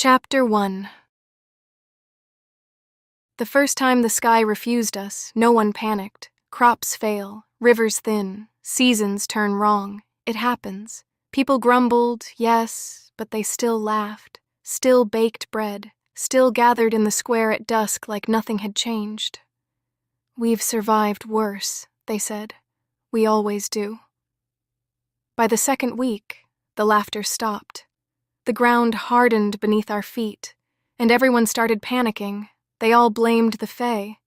Chapter 1. The first time the sky refused us, no one panicked. Crops fail, rivers thin, seasons turn wrong. It happens. People grumbled, yes, but they still laughed, still baked bread, still gathered in the square at dusk like nothing had changed. "We've survived worse," they said. "We always do." By the second week, the laughter stopped. The ground hardened beneath our feet, and everyone started panicking. They all blamed the Fae.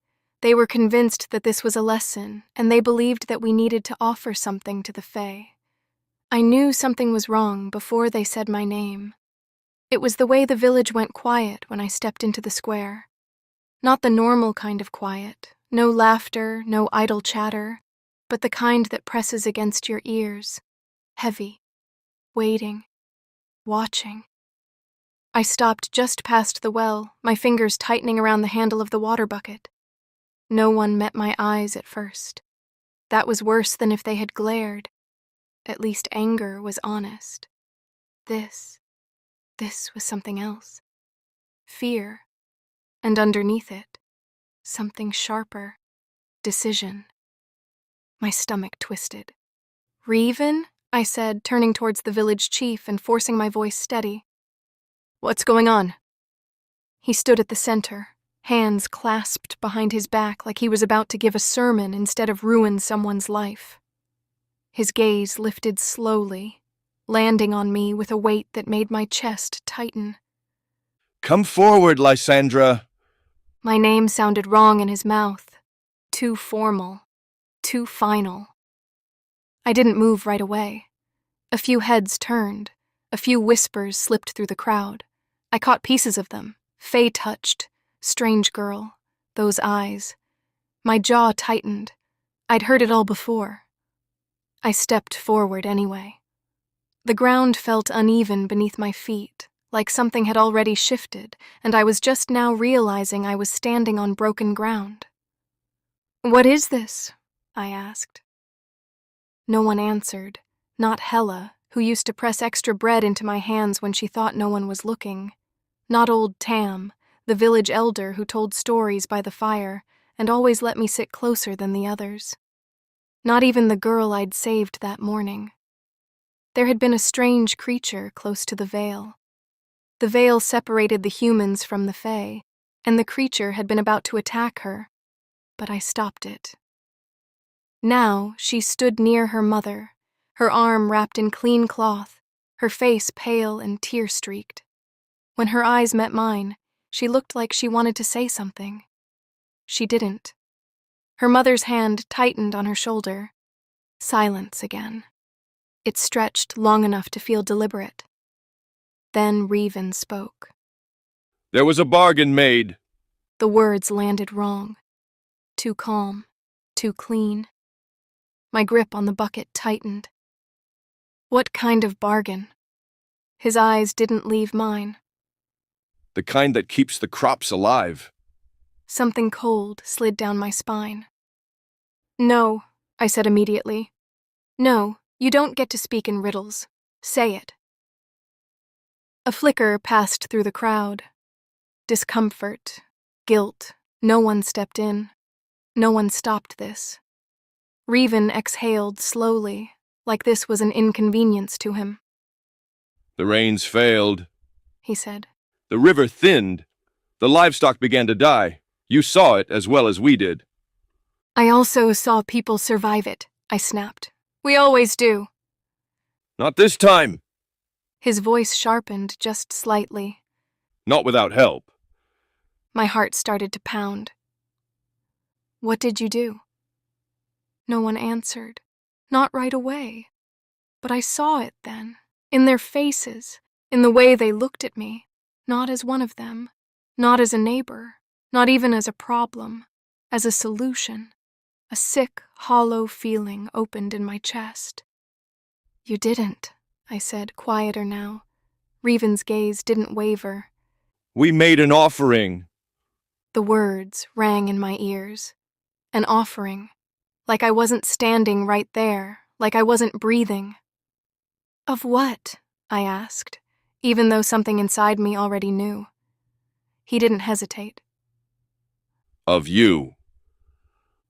They were convinced that this was a lesson, and they believed that we needed to offer something to the Fae. I knew something was wrong before they said my name. It was the way the village went quiet when I stepped into the square. Not the normal kind of quiet, no laughter, no idle chatter, but the kind that presses against your ears, heavy, waiting, watching. I stopped just past the well, my fingers tightening around the handle of the water bucket. No one met my eyes at first. That was worse than if they had glared. At least anger was honest. This was something else. Fear. And underneath it, something sharper. Decision. My stomach twisted. "Reven?" I said, turning towards the village chief and forcing my voice steady. "What's going on?" He stood at the center, hands clasped behind his back like he was about to give a sermon instead of ruin someone's life. His gaze lifted slowly, landing on me with a weight that made my chest tighten. "Come forward, Lysandra." My name sounded wrong in his mouth. Too formal. Too final. I didn't move right away. A few heads turned. A few whispers slipped through the crowd. I caught pieces of them. Fae touched. Strange girl. Those eyes. My jaw tightened. I'd heard it all before. I stepped forward anyway. The ground felt uneven beneath my feet, like something had already shifted, and I was just now realizing I was standing on broken ground. "What is this?" I asked. No one answered, not Hella, who used to press extra bread into my hands when she thought no one was looking. Not old Tam, the village elder who told stories by the fire and always let me sit closer than the others. Not even the girl I'd saved that morning. There had been a strange creature close to the veil. The veil separated the humans from the Fae, and the creature had been about to attack her, but I stopped it. Now she stood near her mother, her arm wrapped in clean cloth, her face pale and tear-streaked. When her eyes met mine, she looked like she wanted to say something. She didn't. Her mother's hand tightened on her shoulder. Silence again. It stretched long enough to feel deliberate. Then Reven spoke. "There was a bargain made." The words landed wrong. Too calm, too clean. My grip on the bucket tightened. What kind of bargain? His eyes didn't leave mine. "The kind that keeps the crops alive." Something cold slid down my spine. "No," I said immediately. "No, you don't get to speak in riddles. Say it." A flicker passed through the crowd. Discomfort, guilt. No one stepped in. No one stopped this. Reven exhaled slowly, like this was an inconvenience to him. "The rains failed," he said. "The river thinned. The livestock began to die. You saw it as well as we did." "I also saw people survive it," I snapped. "We always do." "Not this time." His voice sharpened just slightly. "Not without help." My heart started to pound. "What did you do?" No one answered. Not right away. But I saw it then, in their faces, in the way they looked at me, not as one of them, not as a neighbor, not even as a problem, as a solution. A sick, hollow feeling opened in my chest. "You didn't," I said, quieter now. Reven's gaze didn't waver. "We made an offering." The words rang in my ears. An offering. Like I wasn't standing right there, like I wasn't breathing. "Of what?" I asked. even though something inside me already knew. He didn't hesitate. Of you.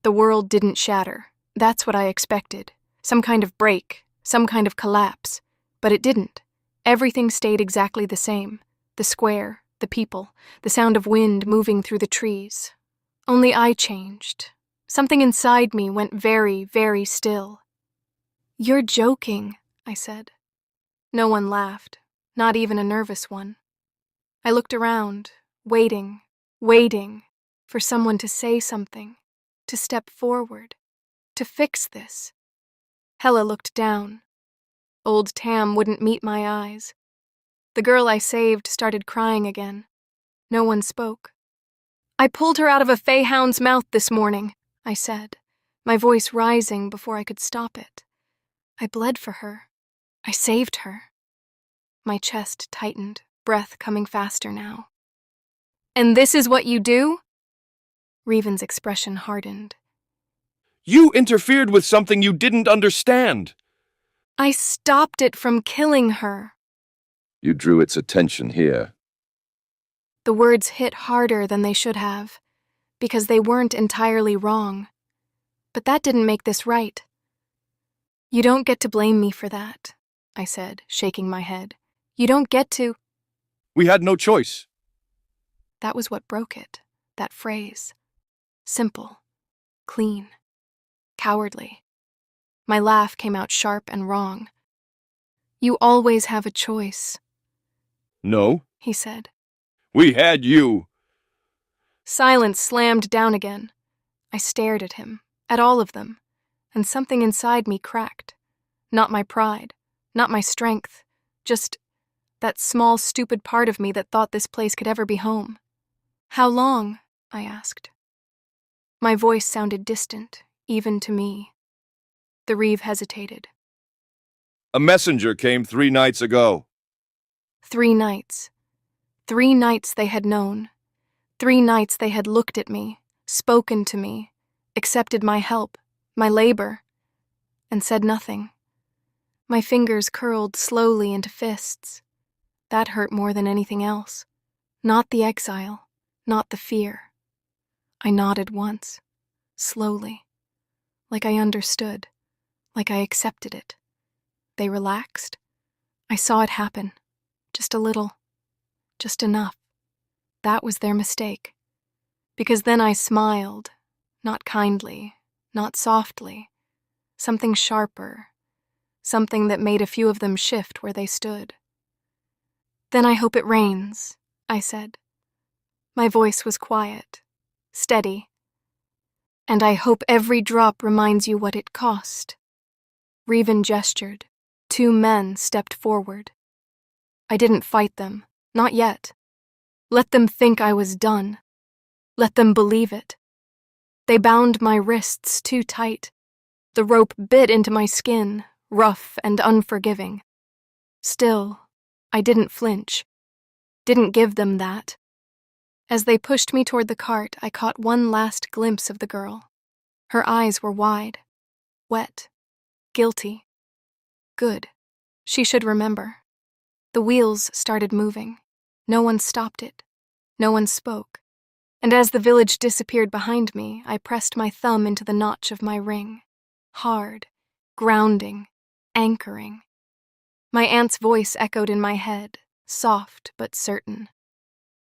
The world didn't shatter. That's what I expected. Some kind of break, some kind of collapse. But it didn't. Everything stayed exactly the same. The square, the people, the sound of wind moving through the trees. Only I changed. Something inside me went very, very still. "You're joking," I said. No one laughed, not even a nervous one. I looked around, waiting for someone to say something, to step forward, to fix this. Hella looked down. Old Tam wouldn't meet my eyes. The girl I saved started crying again. No one spoke. "I pulled her out of a feyhound's mouth this morning," I said, my voice rising before I could stop it. I bled for her. I saved her. My chest tightened, breath coming faster now. "And this is what you do?" Reven's expression hardened. You interfered with something you didn't understand. "I stopped it from killing her." You drew its attention here. The words hit harder than they should have, because they weren't entirely wrong. But that didn't make this right. "You don't get to blame me for that," I said, shaking my head. "You don't get to—" We had no choice. That was what broke it, that phrase. Simple, clean, cowardly. My laugh came out sharp and wrong. "You always have a choice," No, he said. we had you. Silence slammed down again. I stared at him, at all of them, and something inside me cracked. Not my pride, not my strength, just that small, stupid part of me that thought this place could ever be home. "How long?" I asked. My voice sounded distant, even to me. The Reeve hesitated. A messenger came 3 nights ago. 3 nights. 3 nights they had known. 3 nights they had looked at me, spoken to me, accepted my help, my labor, and said nothing. My fingers curled slowly into fists. That hurt more than anything else. Not the exile, not the fear. I nodded once, slowly, like I understood, like I accepted it. They relaxed. I saw it happen. Just a little. Just enough. That was their mistake. Because then I smiled, not kindly, not softly, something sharper, something that made a few of them shift where they stood. "Then I hope it rains," I said. My voice was quiet, steady. "And I hope every drop reminds you what it cost." Reven gestured. 2 men stepped forward. I didn't fight them, not yet. Let them think I was done. Let them believe it. They bound my wrists too tight. The rope bit into my skin, rough and unforgiving. Still, I didn't flinch. Didn't give them that. As they pushed me toward the cart, I caught one last glimpse of the girl. Her eyes were wide, wet, guilty. Good. She should remember. The wheels started moving. No one stopped it. No one spoke. And as the village disappeared behind me, I pressed my thumb into the notch of my ring. Hard, grounding, anchoring. My aunt's voice echoed in my head, soft but certain.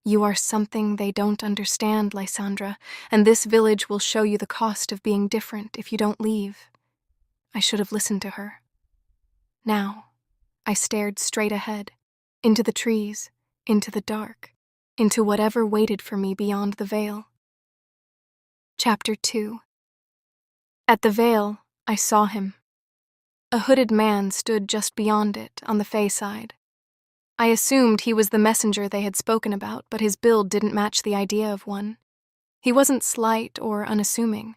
"You are something they don't understand, Lysandra, and this village will show you the cost of being different if you don't leave." I should have listened to her. Now, I stared straight ahead, into the trees, into the dark, into whatever waited for me beyond the veil. Chapter 2. At the veil, I saw him. A hooded man stood just beyond it, on the Fey side. I assumed he was the messenger they had spoken about, but his build didn't match the idea of one. He wasn't slight or unassuming.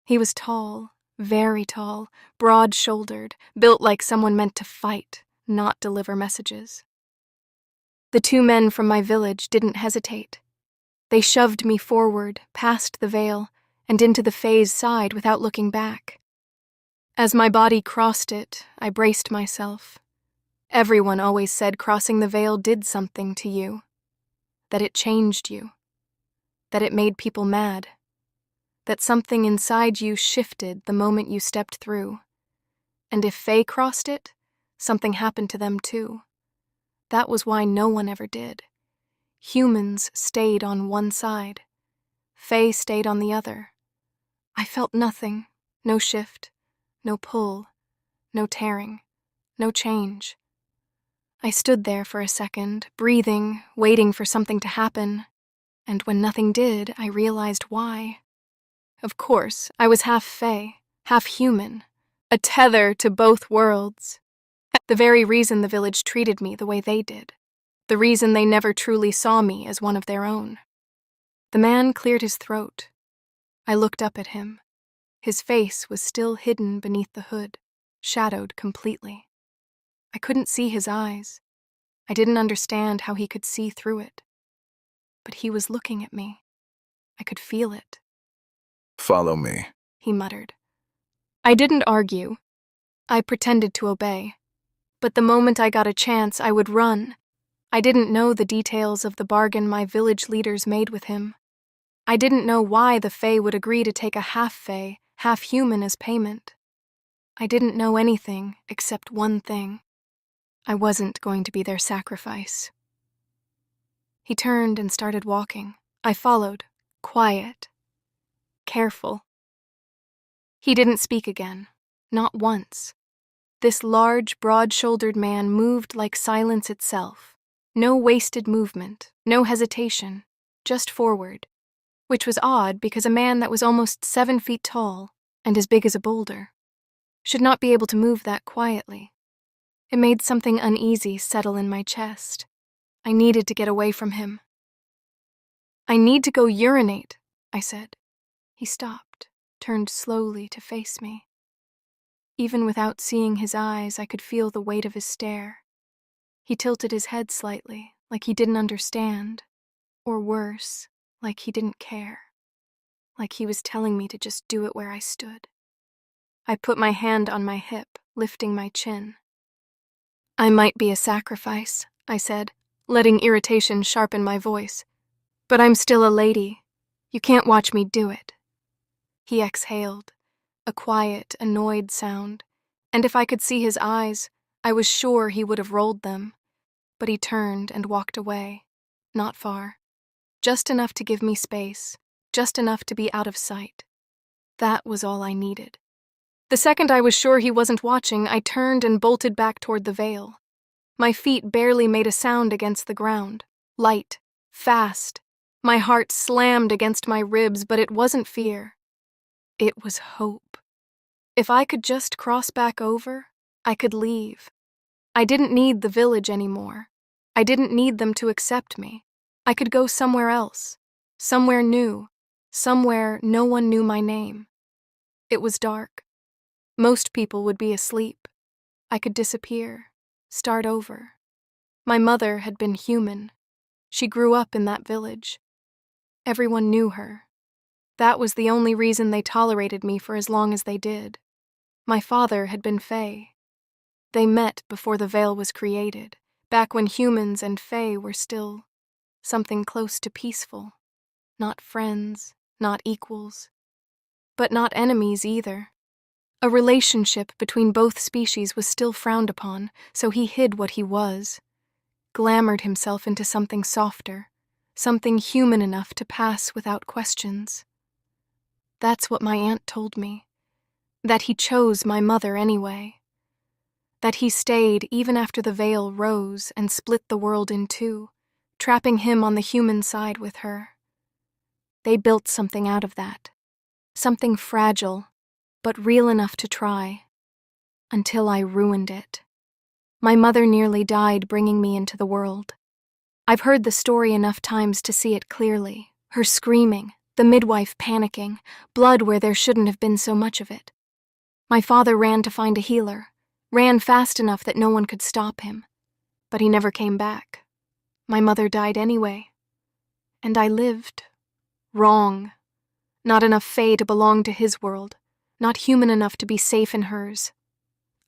He was tall, very tall, broad-shouldered, built like someone meant to fight, not deliver messages. The 2 men from my village didn't hesitate. They shoved me forward, past the veil, and into the Fey's side without looking back. As my body crossed it, I braced myself. Everyone always said crossing the veil did something to you, that it changed you, that it made people mad, that something inside you shifted the moment you stepped through. And if Faye crossed it, something happened to them too. That was why no one ever did. Humans stayed on one side. Faye stayed on the other. I felt nothing, no shift, no pull, no tearing, no change. I stood there for a second, breathing, waiting for something to happen, and when nothing did, I realized why. Of course, I was half Fae, half human, a tether to both worlds. The very reason the village treated me the way they did. The reason they never truly saw me as one of their own. The man cleared his throat. I looked up at him. His face was still hidden beneath the hood, shadowed completely. I couldn't see his eyes. I didn't understand how he could see through it. But he was looking at me. I could feel it. "Follow me," he muttered. I didn't argue. I pretended to obey. But the moment I got a chance, I would run. I didn't know the details of the bargain my village leaders made with him. I didn't know why the Fae would agree to take a half-Fae, half-human as payment. I didn't know anything except one thing. I wasn't going to be their sacrifice. He turned and started walking. I followed, quiet, careful. He didn't speak again, not once. This large, broad-shouldered man moved like silence itself. No wasted movement, no hesitation, just forward. Which was odd because a man that was almost 7 feet tall and as big as a boulder should not be able to move that quietly. It made something uneasy settle in my chest. I needed to get away from him. "I need to go urinate," I said. He stopped, turned slowly to face me. Even without seeing his eyes, I could feel the weight of his stare. He tilted his head slightly, like he didn't understand, or worse, like he didn't care. Like he was telling me to just do it where I stood. I put my hand on my hip, lifting my chin. "I might be a sacrifice," I said, letting irritation sharpen my voice. "But I'm still a lady. You can't watch me do it." He exhaled, a quiet, annoyed sound, and if I could see his eyes, I was sure he would have rolled them. But he turned and walked away, not far. Just enough to give me space, just enough to be out of sight. That was all I needed. The second I was sure he wasn't watching, I turned and bolted back toward the veil. My feet barely made a sound against the ground. Light, fast. My heart slammed against my ribs, but it wasn't fear. It was hope. If I could just cross back over, I could leave. I didn't need the village anymore. I didn't need them to accept me. I could go somewhere else, somewhere new, somewhere no one knew my name. It was dark. Most people would be asleep. I could disappear, start over. My mother had been human. She grew up in that village. Everyone knew her. That was the only reason they tolerated me for as long as they did. My father had been Fae. They met before the veil was created, back when humans and Fae were still something close to peaceful. Not friends, not equals, but not enemies either. A relationship between both species was still frowned upon, so he hid what he was, glamored himself into something softer, something human enough to pass without questions. That's what my aunt told me, that he chose my mother anyway, that he stayed even after the veil rose and split the world in two, trapping him on the human side with her. They built something out of that, something fragile, but real enough to try, until I ruined it. My mother nearly died bringing me into the world. I've heard the story enough times to see it clearly, her screaming, the midwife panicking, blood where there shouldn't have been so much of it. My father ran to find a healer, ran fast enough that no one could stop him, but he never came back. My mother died anyway, and I lived. Wrong. Not enough Fae to belong to his world, not human enough to be safe in hers.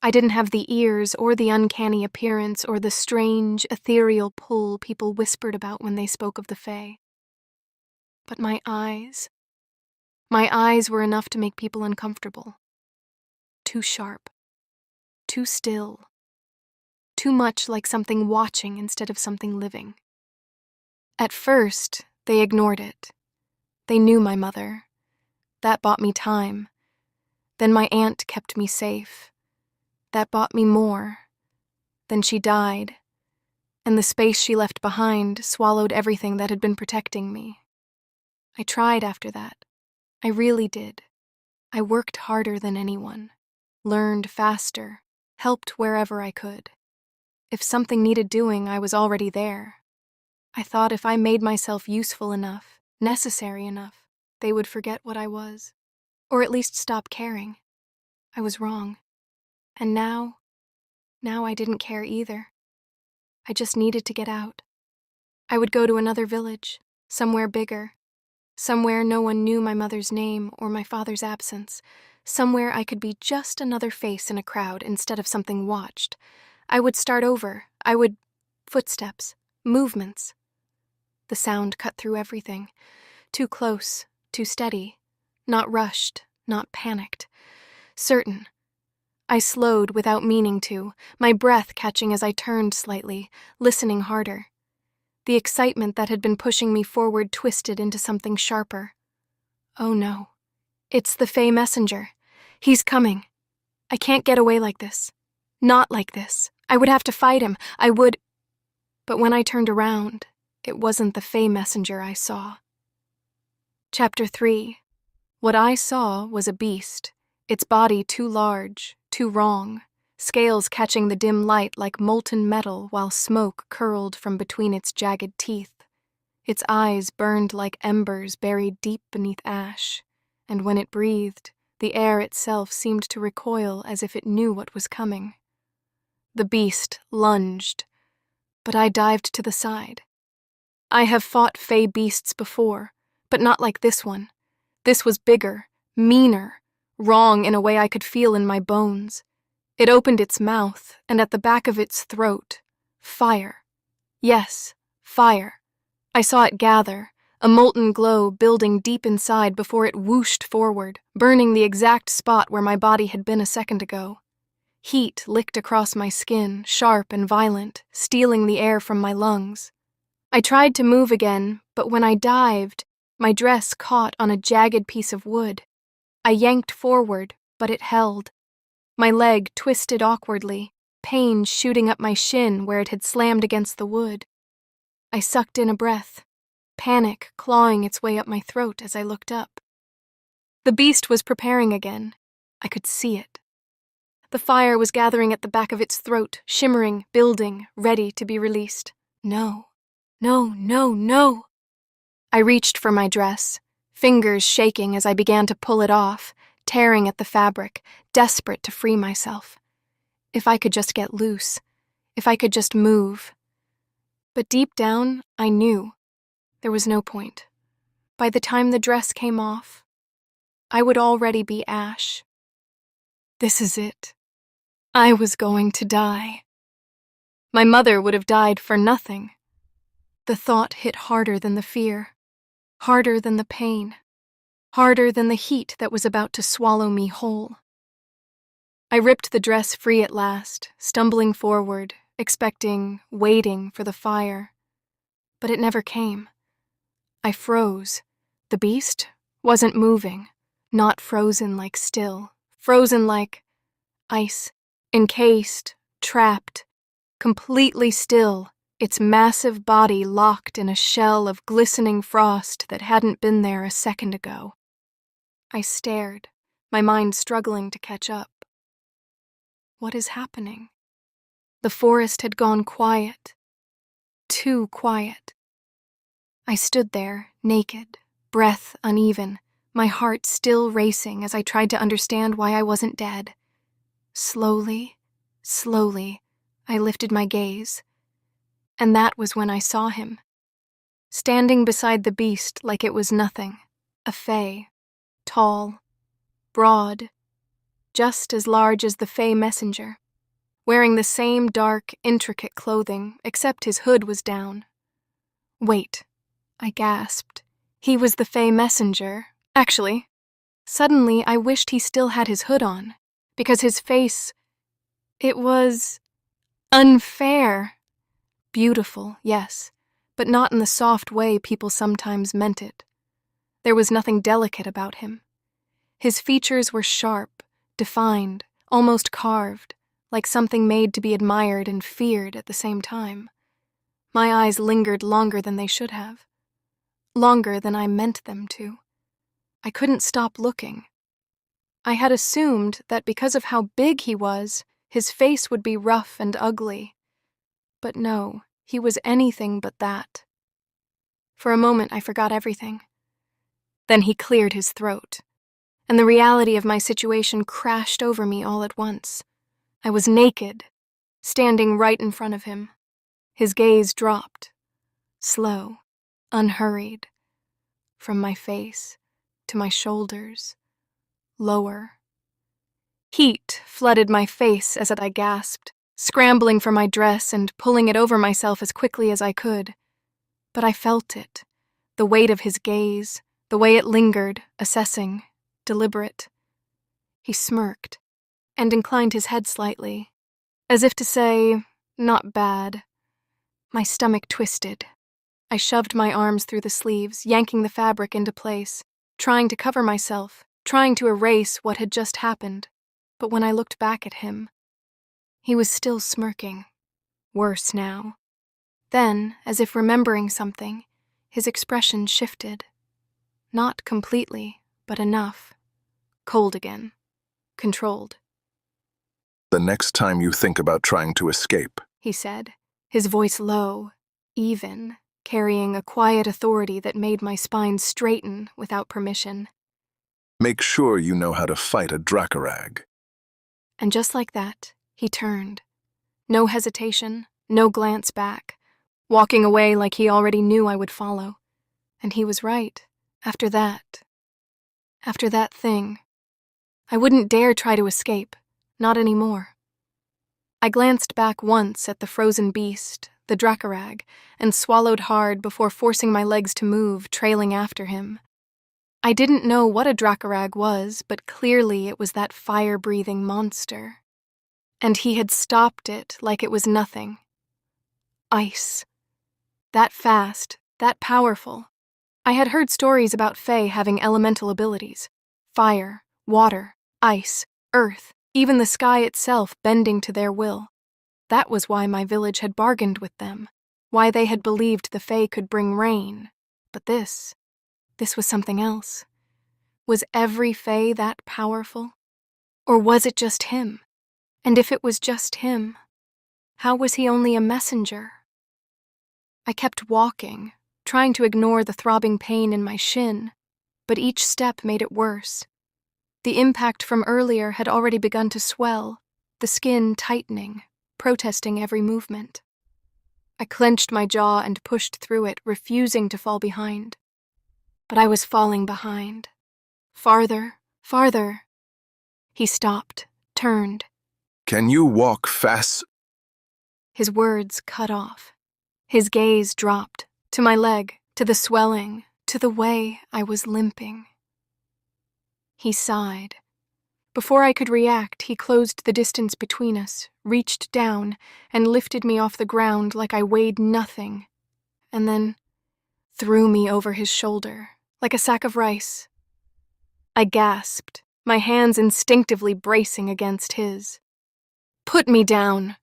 I didn't have the ears or the uncanny appearance or the strange, ethereal pull people whispered about when they spoke of the Fae. But my eyes were enough to make people uncomfortable. Too sharp. Too still. Too much like something watching instead of something living. At first, they ignored it. They knew my mother. That bought me time. Then my aunt kept me safe. That bought me more. Then she died, and the space she left behind swallowed everything that had been protecting me. I tried after that. I really did. I worked harder than anyone, learned faster, helped wherever I could. If something needed doing, I was already there. I thought if I made myself useful enough, necessary enough, they would forget what I was, or at least stop caring. I was wrong. And now I didn't care either. I just needed to get out. I would go to another village, somewhere bigger, somewhere no one knew my mother's name or my father's absence, somewhere I could be just another face in a crowd instead of something watched. I would start over. Footsteps, movements. The sound cut through everything. Too close, too steady. Not rushed, not panicked. Certain. I slowed without meaning to, my breath catching as I turned slightly, listening harder. The excitement that had been pushing me forward twisted into something sharper. Oh no. It's the Fae messenger. He's coming. I can't get away like this. Not like this. I would have to fight him. But when I turned around, it wasn't the Fae messenger I saw. Chapter 3. What I saw was a beast, its body too large, too wrong, scales catching the dim light like molten metal while smoke curled from between its jagged teeth. Its eyes burned like embers buried deep beneath ash, and when it breathed, the air itself seemed to recoil as if it knew what was coming. The beast lunged, but I dived to the side. I have fought Fae beasts before, but not like this one. This was bigger, meaner, wrong in a way I could feel in my bones. It opened its mouth, and at the back of its throat, fire. Yes, fire. I saw it gather, a molten glow building deep inside before it whooshed forward, burning the exact spot where my body had been a second ago. Heat licked across my skin, sharp and violent, stealing the air from my lungs. I tried to move again, but when I dived, my dress caught on a jagged piece of wood. I yanked forward, but it held. My leg twisted awkwardly, pain shooting up my shin where it had slammed against the wood. I sucked in a breath, panic clawing its way up my throat as I looked up. The beast was preparing again. I could see it. The fire was gathering at the back of its throat, shimmering, building, ready to be released. No. No, no, no. I reached for my dress, fingers shaking as I began to pull it off, tearing at the fabric, desperate to free myself. If I could just get loose, if I could just move. But deep down, I knew there was no point. By the time the dress came off, I would already be ash. This is it. I was going to die. My mother would have died for nothing. The thought hit harder than the fear, harder than the pain, harder than the heat that was about to swallow me whole. I ripped the dress free at last, stumbling forward, expecting, waiting for the fire. But it never came. I froze. The beast wasn't moving, not frozen like still, frozen like ice, encased, trapped, completely still, its massive body locked in a shell of glistening frost that hadn't been there a second ago. I stared, my mind struggling to catch up. What is happening? The forest had gone quiet. Too quiet. I stood there, naked, breath uneven, my heart still racing as I tried to understand why I wasn't dead. Slowly, I lifted my gaze. And that was when I saw him. Standing beside the beast like it was nothing. A Fae. Tall. Broad. just as large as the Fey messenger, wearing the same dark, intricate clothing, except his hood was down. Wait, I gasped. He was the Fey messenger. Actually, suddenly I wished he still had his hood on, because his face, it was unfair. Beautiful, yes, but not in the soft way people sometimes meant it. There was nothing delicate about him. His features were sharp, defined, almost carved, like something made to be admired and feared at the same time. My eyes lingered longer than they should have. Longer than I meant them to. I couldn't stop looking. I had assumed that because of how big he was, his face would be rough and ugly. But no, he was anything but that. For a moment, I forgot everything. Then he cleared his throat, and the reality of my situation crashed over me all at once. I was naked, standing right in front of him. His gaze dropped, slow, unhurried, from my face to my shoulders, lower. Heat flooded my face as I gasped, scrambling for my dress and pulling it over myself as quickly as I could. But I felt it, the weight of his gaze, the way it lingered, assessing, deliberate. He smirked and inclined his head slightly, as if to say, not bad. My stomach twisted. I shoved my arms through the sleeves, yanking the fabric into place, trying to cover myself, trying to erase what had just happened. But when I looked back at him, he was still smirking. Worse now. Then, as if remembering something, his expression shifted. Not completely, but enough. Cold again. Controlled. The next time you think about trying to escape, He said, his voice low, even, carrying a quiet authority that made my spine straighten without permission. make sure you know how to fight a Dracarag. And just like that, he turned. No hesitation, no glance back, walking away like he already knew I would follow. And he was right. After that thing, I wouldn't dare try to escape, not anymore. I glanced back once at the frozen beast, the Dracarag, and swallowed hard before forcing my legs to move, trailing after him. I didn't know what a Dracarag was, but clearly it was that fire-breathing monster. And he had stopped it like it was nothing. Ice. That fast, that powerful. I had heard stories about Fae having elemental abilities. Fire, water, ice, earth, even the sky itself bending to their will. That was why my village had bargained with them, why they had believed the Fae could bring rain. But this was something else. Was every Fae that powerful? Or was it just him? And if it was just him, how was he only a messenger? I kept walking, trying to ignore the throbbing pain in my shin, but each step made it worse. The impact from earlier had already begun to swell, the skin tightening, protesting every movement. I clenched my jaw and pushed through it, refusing to fall behind. But I was falling behind. Farther, farther. He stopped, turned. Can you walk fast? His words cut off. His gaze dropped, to my leg, to the swelling, to the way I was limping. He sighed. Before I could react, he closed the distance between us, reached down, and lifted me off the ground like I weighed nothing, and then threw me over his shoulder, like a sack of rice. I gasped, my hands instinctively bracing against his. "Put me down!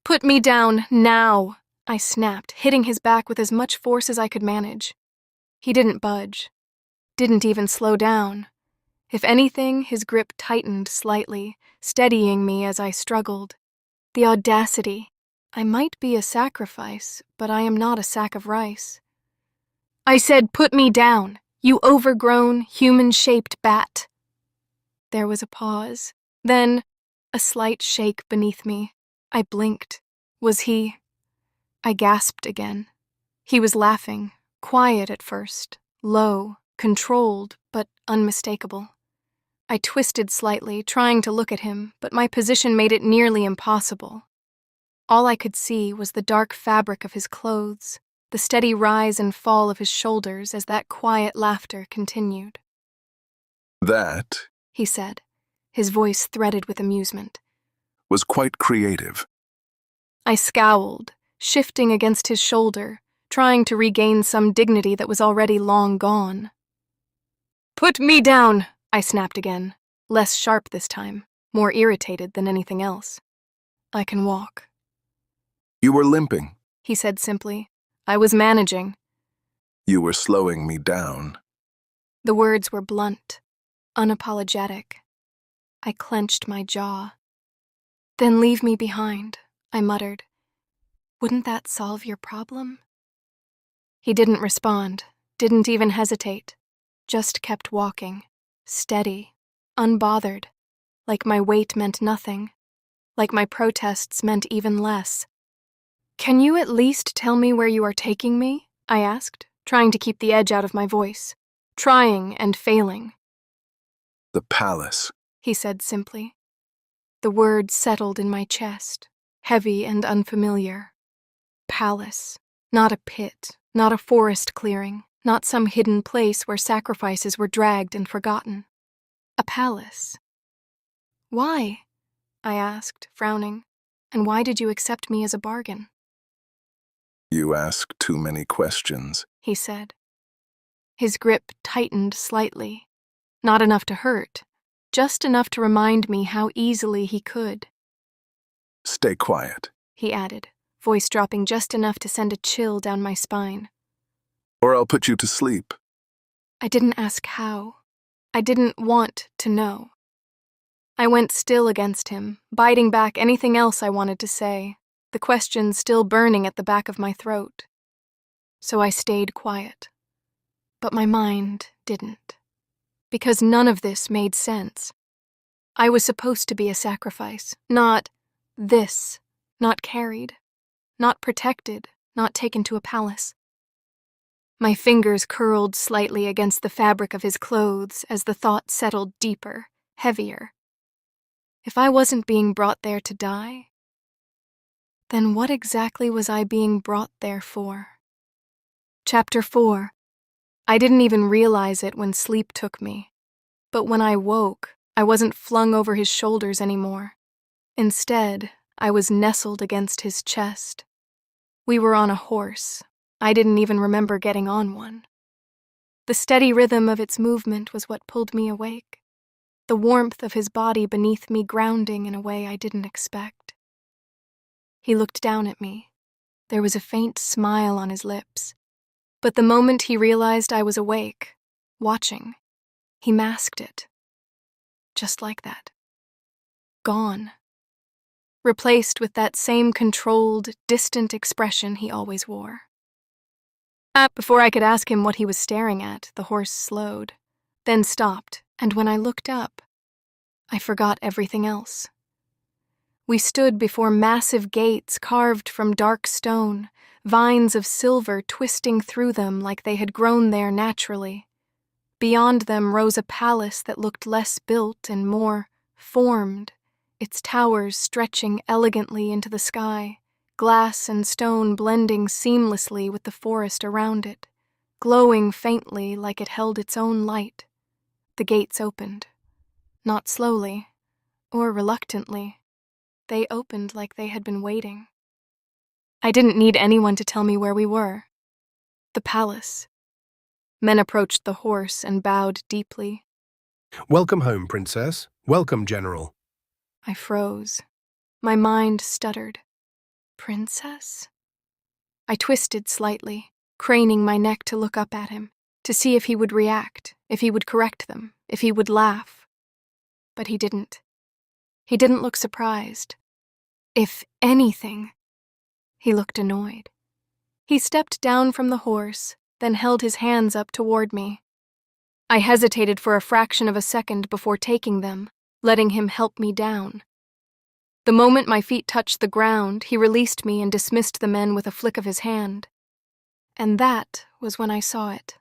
Put me down, now!" I snapped, hitting his back with as much force as I could manage. He didn't budge. Didn't even slow down. If anything, his grip tightened slightly, steadying me as I struggled. The audacity. I might be a sacrifice, but I am not a sack of rice. I said, "Put me down, you overgrown, human-shaped bat." There was a pause. Then, a slight shake beneath me. I blinked. Was he? I gasped again. He was laughing, quiet at first, low, controlled, but unmistakable. I twisted slightly, trying to look at him, but my position made it nearly impossible. All I could see was the dark fabric of his clothes, the steady rise and fall of his shoulders as that quiet laughter continued. That He said, his voice threaded with amusement. was quite creative. I scowled, shifting against his shoulder, trying to regain some dignity that was already long gone. "Put me down!" I snapped again, less sharp this time, more irritated than anything else. "I can walk," You were limping. he said simply. I was managing. You were slowing me down. The words were blunt, unapologetic. I clenched my jaw. "Then leave me behind," I muttered. "Wouldn't that solve your problem?" He didn't respond, didn't even hesitate, just kept walking, steady, unbothered, like my weight meant nothing, like my protests meant even less. "Can you at least tell me where you are taking me?" I asked, trying to keep the edge out of my voice, trying and failing. The palace. He said simply. The word settled in my chest, heavy and unfamiliar. Palace, not a pit, not a forest clearing, not some hidden place where sacrifices were dragged and forgotten. A palace. "Why?" I asked, frowning. "And why did you accept me as a bargain?" You ask too many questions. He said. His grip tightened slightly, not enough to hurt, just enough to remind me how easily he could. Stay quiet, He added, voice dropping just enough to send a chill down my spine. or I'll put you to sleep. I didn't ask how. I didn't want to know. I went still against him, biting back anything else I wanted to say, the question still burning at the back of my throat. So I stayed quiet. But my mind didn't. Because none of this made sense. I was supposed to be a sacrifice, not this, not carried, not protected, not taken to a palace. My fingers curled slightly against the fabric of his clothes as the thought settled deeper, heavier. If I wasn't being brought there to die, then what exactly was I being brought there for? Chapter 4. I didn't even realize it when sleep took me. But when I woke, I wasn't flung over his shoulders anymore. Instead, I was nestled against his chest. We were on a horse. I didn't even remember getting on one. The steady rhythm of its movement was what pulled me awake. The warmth of his body beneath me grounding in a way I didn't expect. He looked down at me. There was a faint smile on his lips. But the moment he realized I was awake, watching, he masked it. Just like that. Gone. Replaced with that same controlled, distant expression he always wore. Before I could ask him what he was staring at, the horse slowed, then stopped, and when I looked up, I forgot everything else. We stood before massive gates carved from dark stone, vines of silver twisting through them like they had grown there naturally. Beyond them rose a palace that looked less built and more formed, its towers stretching elegantly into the sky, glass and stone blending seamlessly with the forest around it, glowing faintly like it held its own light. The gates opened. Not slowly, or reluctantly. They opened like they had been waiting. I didn't need anyone to tell me where we were. The palace. Men approached the horse and bowed deeply. Welcome home, Princess. Welcome, General. I froze. My mind stuttered. Princess? I twisted slightly, craning my neck to look up at him, to see if he would react, if he would correct them, if he would laugh. But he didn't. He didn't look surprised. If anything, he looked annoyed. He stepped down from the horse, then held his hands up toward me. I hesitated for a fraction of a second before taking them, letting him help me down. The moment my feet touched the ground, he released me and dismissed the men with a flick of his hand. And that was when I saw it.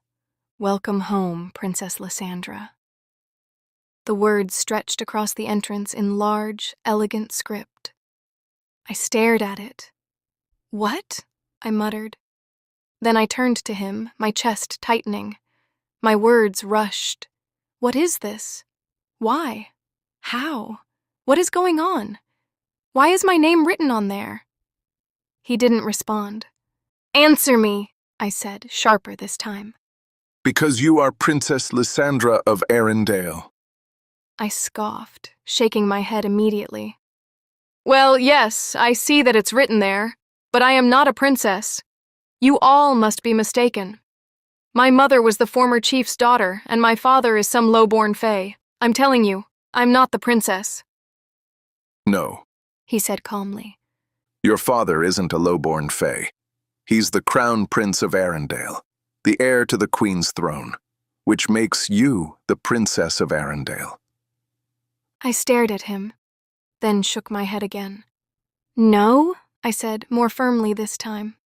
Welcome home, Princess Lysandra. The words stretched across the entrance in large, elegant script. I stared at it. "What?" I muttered. Then I turned to him, my chest tightening. My words rushed. "What is this? Why? How? What is going on? Why is my name written on there?" He didn't respond. "Answer me," I said, sharper this time. Because you are Princess Lysandra of Arendelle. I scoffed, shaking my head immediately. "Well, yes, I see that it's written there, but I am not a princess. You all must be mistaken. My mother was the former chief's daughter, and my father is some low-born fae. I'm telling you, I'm not the princess," No, he said calmly. your father isn't a low-born fae. He's the crown prince of Arendelle, the heir to the queen's throne, which makes you the princess of Arendelle. I stared at him, then shook my head again. "No," I said, more firmly this time.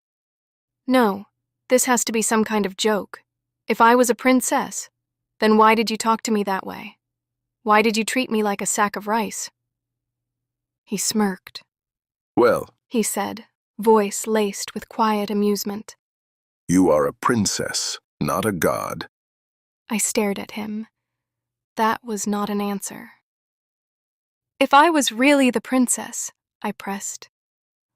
"No, this has to be some kind of joke. If I was a princess, then why did you talk to me that way? Why did you treat me like a sack of rice?" He smirked. Well, He said, voice laced with quiet amusement. you are a princess, not a god. I stared at him. That was not an answer. "If I was really the princess," I pressed,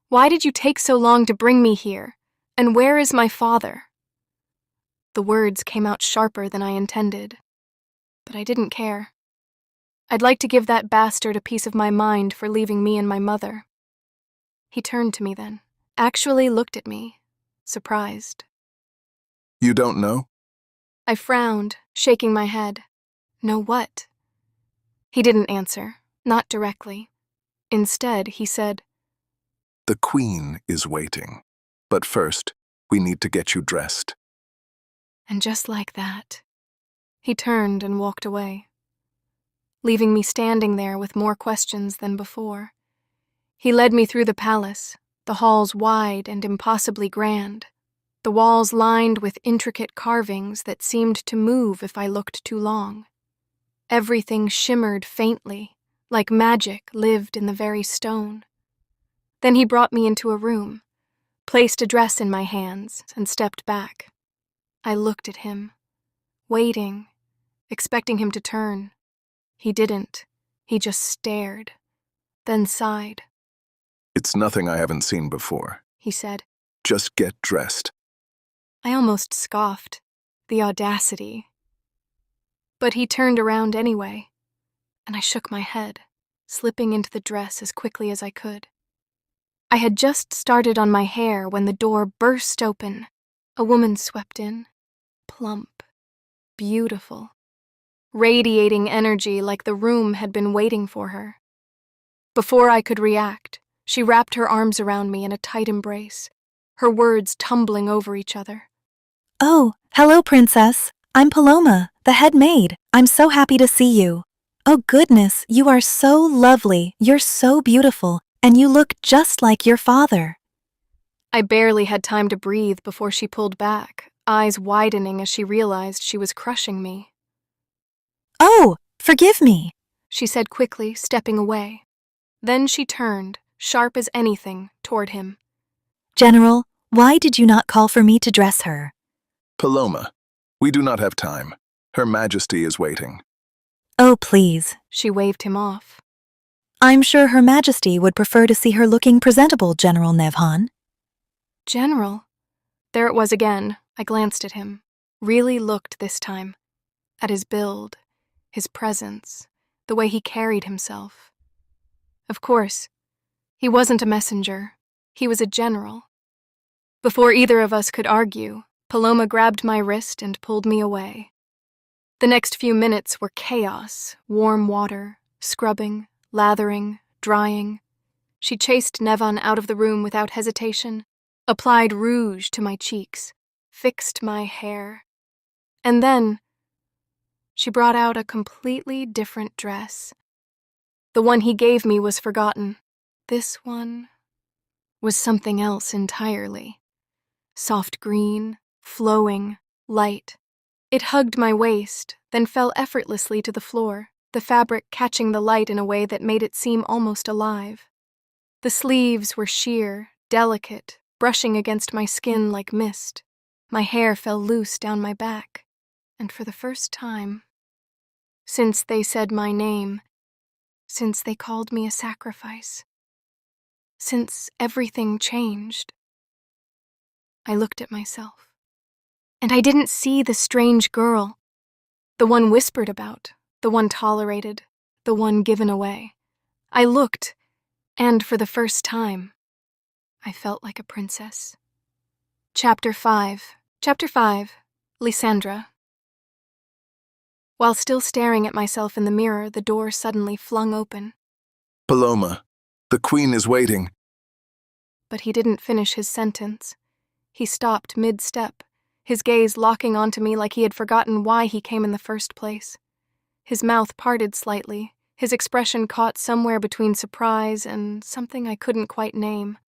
"why did you take so long to bring me here? And where is my father?" The words came out sharper than I intended, but I didn't care. I'd like to give that bastard a piece of my mind for leaving me and my mother. He turned to me then, actually looked at me, surprised. You don't know? I frowned, shaking my head. "Know what?" He didn't answer, not directly. Instead, he said, The queen is waiting. But first, we need to get you dressed. and just like that, he turned and walked away, leaving me standing there with more questions than before. He led me through the palace, the halls wide and impossibly grand, the walls lined with intricate carvings that seemed to move if I looked too long. Everything shimmered faintly, like magic lived in the very stone. Then he brought me into a room, placed a dress in my hands, and stepped back. I looked at him, waiting, expecting him to turn. He didn't. He just stared, then sighed. It's nothing I haven't seen before. He said. Just get dressed. I almost scoffed. The audacity. But he turned around anyway, and I shook my head, slipping into the dress as quickly as I could. I had just started on my hair when the door burst open. A woman swept in, plump, beautiful, radiating energy like the room had been waiting for her. Before I could react, she wrapped her arms around me in a tight embrace, her words tumbling over each other. "Oh, hello, Princess. I'm Paloma, the head maid. I'm so happy to see you. Oh goodness, you are so lovely, you're so beautiful, and you look just like your father." I barely had time to breathe before she pulled back, eyes widening as she realized she was crushing me. "Oh, forgive me," she said quickly, stepping away. Then she turned, sharp as anything, toward him. "General, why did you not call for me to dress her?" Paloma, we do not have time. Her Majesty is waiting. "Oh, please." She waved him off. "I'm sure Her Majesty would prefer to see her looking presentable, General Nevhan." "General." There it was again. I glanced at him. Really looked this time. At his build, his presence, the way he carried himself. Of course, he wasn't a messenger. He was a general. Before either of us could argue, Paloma grabbed my wrist and pulled me away. The next few minutes were chaos, warm water, scrubbing, lathering, drying. She chased Nevhan out of the room without hesitation, applied rouge to my cheeks, fixed my hair. And then she brought out a completely different dress. The one he gave me was forgotten. This one was something else entirely. Soft green, flowing, light. It hugged my waist, then fell effortlessly to the floor, the fabric catching the light in a way that made it seem almost alive. The sleeves were sheer, delicate, brushing against my skin like mist. My hair fell loose down my back, and for the first time, since they said my name, since they called me a sacrifice, since everything changed, I looked at myself. And I didn't see the strange girl, the one whispered about, the one tolerated, the one given away. I looked, and for the first time, I felt like a princess. Chapter 5. Lysandra. While still staring at myself in the mirror, the door suddenly flung open. Paloma, the queen is waiting. But he didn't finish his sentence. He stopped mid-step, his gaze locking onto me like he had forgotten why he came in the first place. His mouth parted slightly, his expression caught somewhere between surprise and something I couldn't quite name.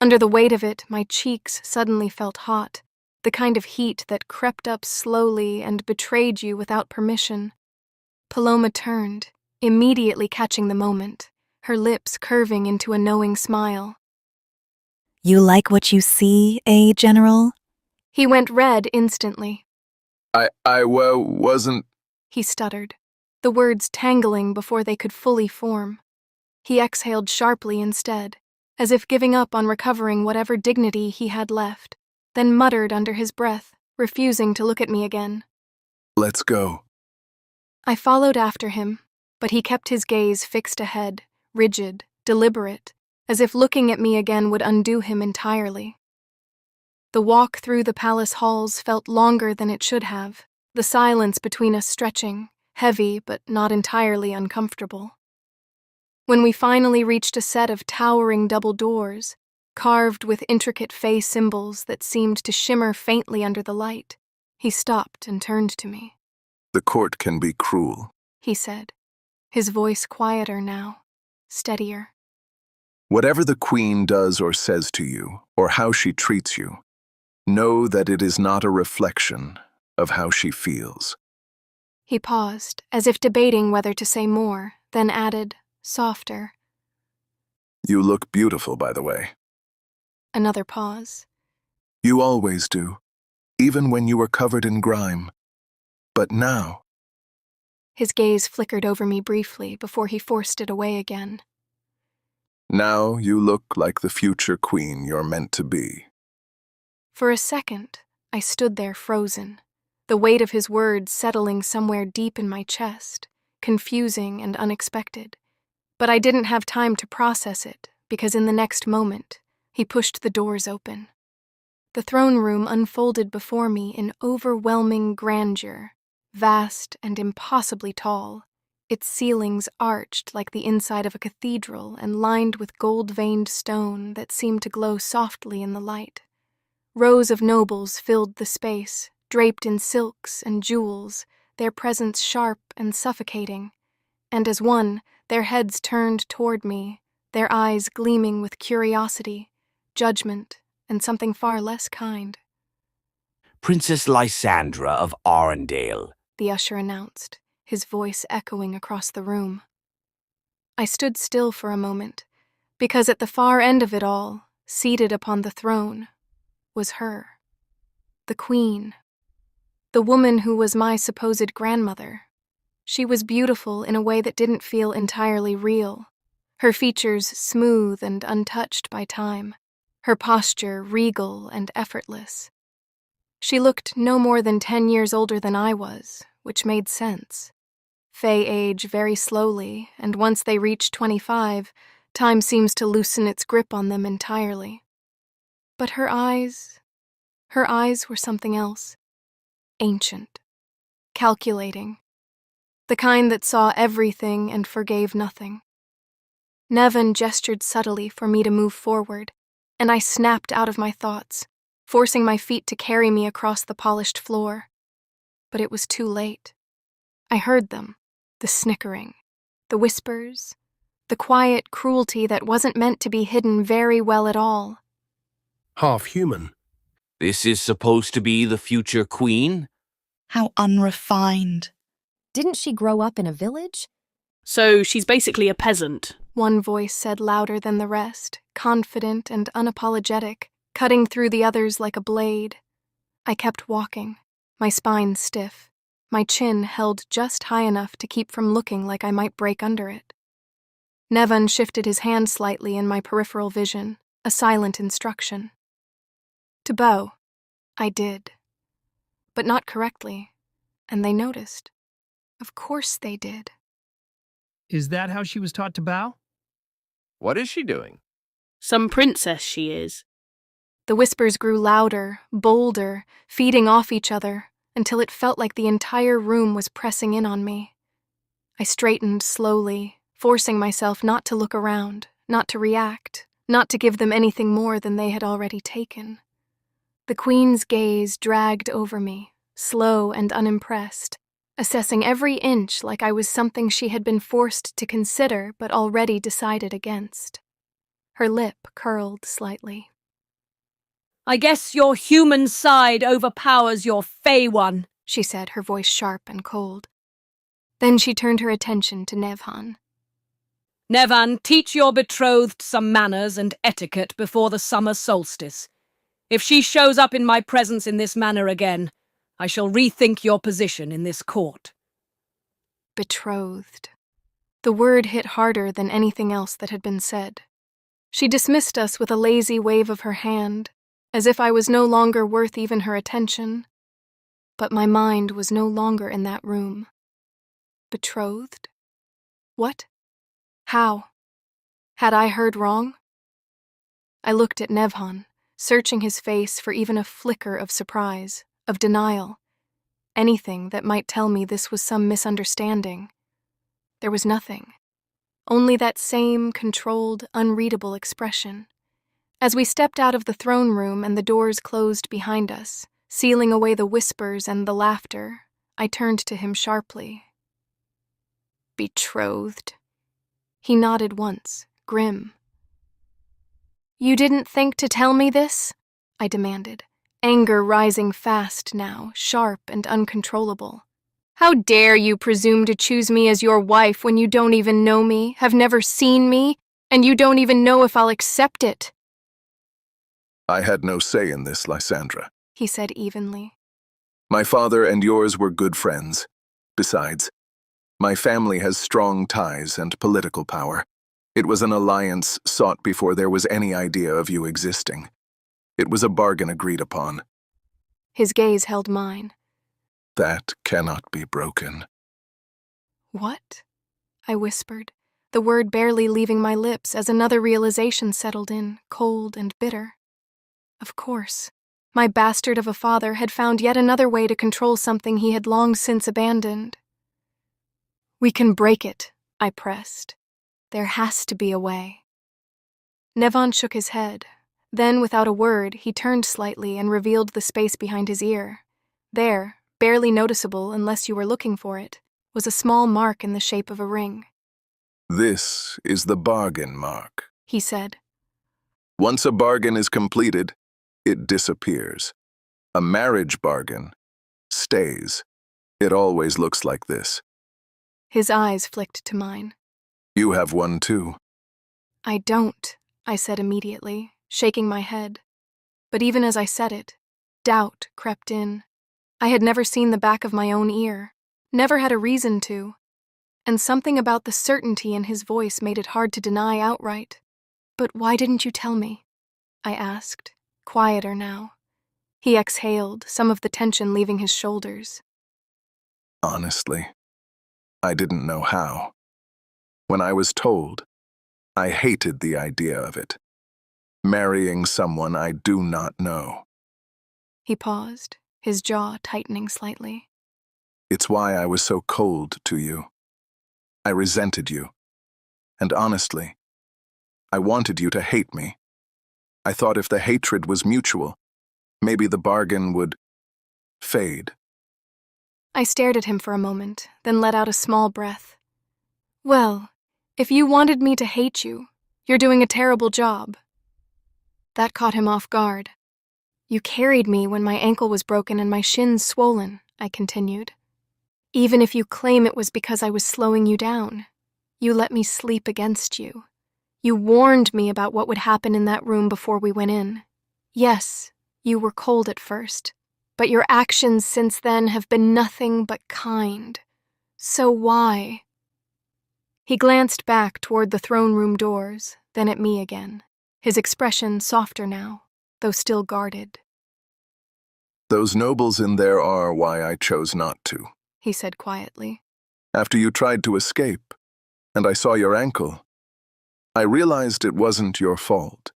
Under the weight of it, my cheeks suddenly felt hot, the kind of heat that crept up slowly and betrayed you without permission. Paloma turned, immediately catching the moment, her lips curving into a knowing smile. You like what you see, eh, General? He went red instantly. I wasn't. He stuttered, the words tangling before they could fully form. He exhaled sharply instead, as if giving up on recovering whatever dignity he had left, then muttered under his breath, refusing to look at me again. Let's go. I followed after him, but he kept his gaze fixed ahead, rigid, deliberate, as if looking at me again would undo him entirely. The walk through the palace halls felt longer than it should have, the silence between us stretching, heavy but not entirely uncomfortable. When we finally reached a set of towering double doors, carved with intricate fey symbols that seemed to shimmer faintly under the light, he stopped and turned to me. The court can be cruel, He said, his voice quieter now, steadier. Whatever the queen does or says to you, or how she treats you, know that it is not a reflection of how she feels. He paused, as if debating whether to say more, then added, softer. You look beautiful, by the way. Another pause. You always do, even when you were covered in grime. But now, His gaze flickered over me briefly before he forced it away again. now you look like the future queen you're meant to be. For a second, I stood there frozen, the weight of his words settling somewhere deep in my chest, confusing and unexpected. But I didn't have time to process it, because in the next moment, he pushed the doors open. The throne room unfolded before me in overwhelming grandeur, vast and impossibly tall, its ceilings arched like the inside of a cathedral and lined with gold-veined stone that seemed to glow softly in the light. Rows of nobles filled the space, draped in silks and jewels, their presence sharp and suffocating, and as one, their heads turned toward me, their eyes gleaming with curiosity, judgment, and something far less kind. Princess Lysandra of Arendelle, The usher announced, his voice echoing across the room. I stood still for a moment, because at the far end of it all, seated upon the throne, was her. The queen. The woman who was my supposed grandmother. She was beautiful in a way that didn't feel entirely real, her features smooth and untouched by time, her posture regal and effortless. She looked no more than 10 years older than I was, which made sense. Fae age very slowly, and once they reach 25, time seems to loosen its grip on them entirely. But her eyes were something else. Ancient. Calculating. The kind that saw everything and forgave nothing. Nevin gestured subtly for me to move forward, and I snapped out of my thoughts, forcing my feet to carry me across the polished floor. But it was too late. I heard them, the snickering, the whispers, the quiet cruelty that wasn't meant to be hidden very well at all. Half human. this is supposed to be the future queen? How unrefined. Didn't she grow up in a village? So she's basically a peasant. One voice said louder than the rest, confident and unapologetic, cutting through the others like a blade. I kept walking, my spine stiff, my chin held just high enough to keep from looking like I might break under it. Nevan shifted his hand slightly in my peripheral vision, a silent instruction. To bow. I did. But not correctly, and they noticed. Of course they did. Is that how she was taught to bow? What is she doing? Some princess she is. The whispers grew louder, bolder, feeding off each other, until it felt like the entire room was pressing in on me. I straightened slowly, forcing myself not to look around, not to react, not to give them anything more than they had already taken. The queen's gaze dragged over me, slow and unimpressed, assessing every inch like I was something she had been forced to consider but already decided against. Her lip curled slightly. I guess your human side overpowers your fey one, she said, her voice sharp and cold. Then she turned her attention to Nevhan. Nevan, teach your betrothed some manners and etiquette before the summer solstice. If she shows up in my presence in this manner again, I shall rethink your position in this court. Betrothed. The word hit harder than anything else that had been said. She dismissed us with a lazy wave of her hand, as if I was no longer worth even her attention. But my mind was no longer in that room. Betrothed? What? How? Had I heard wrong? I looked at Nevhan, searching his face for even a flicker of surprise, of denial, anything that might tell me this was some misunderstanding. There was nothing, only that same controlled, unreadable expression. As we stepped out of the throne room and the doors closed behind us, sealing away the whispers and the laughter, I turned to him sharply. Betrothed. He nodded once, grim. You didn't think to tell me this? I demanded, anger rising fast now, sharp and uncontrollable. How dare you presume to choose me as your wife when you don't even know me, have never seen me, and you don't even know if I'll accept it? I had no say in this, Lysandra, he said evenly. My father and yours were good friends. Besides, my family has strong ties and political power. It was an alliance sought before there was any idea of you existing. It was a bargain agreed upon. His gaze held mine. That cannot be broken. What? I whispered, the word barely leaving my lips as another realization settled in, cold and bitter. Of course, my bastard of a father had found yet another way to control something he had long since abandoned. We can break it, I pressed. There has to be a way. Nevhan shook his head. Then, without a word, he turned slightly and revealed the space behind his ear. There, barely noticeable unless you were looking for it, was a small mark in the shape of a ring. This is the bargain mark, he said. Once a bargain is completed, it disappears. A marriage bargain stays. It always looks like this. His eyes flicked to mine. You have one too. I don't, I said immediately, shaking my head. But even as I said it, doubt crept in. I had never seen the back of my own ear, never had a reason to, and something about the certainty in his voice made it hard to deny outright. But why didn't you tell me? I asked, quieter now. He exhaled, some of the tension leaving his shoulders. Honestly, I didn't know how. When I was told, I hated the idea of it. Marrying someone I do not know. He paused, his jaw tightening slightly. It's why I was so cold to you. I resented you. And honestly, I wanted you to hate me. I thought if the hatred was mutual, maybe the bargain would fade. I stared at him for a moment, then let out a small breath. Well, if you wanted me to hate you, you're doing a terrible job. That caught him off guard. You carried me when my ankle was broken and my shins swollen, I continued. Even if you claim it was because I was slowing you down, You let me sleep against you. You warned me about what would happen in that room before we went in. Yes, you were cold at first, but your actions since then have been nothing but kind. So why? He glanced back toward the throne room doors, then at me again, his expression softer now, though still guarded. Those nobles in there are why I chose not to. He said quietly. After you tried to escape, and I saw your ankle, I realized it wasn't your fault,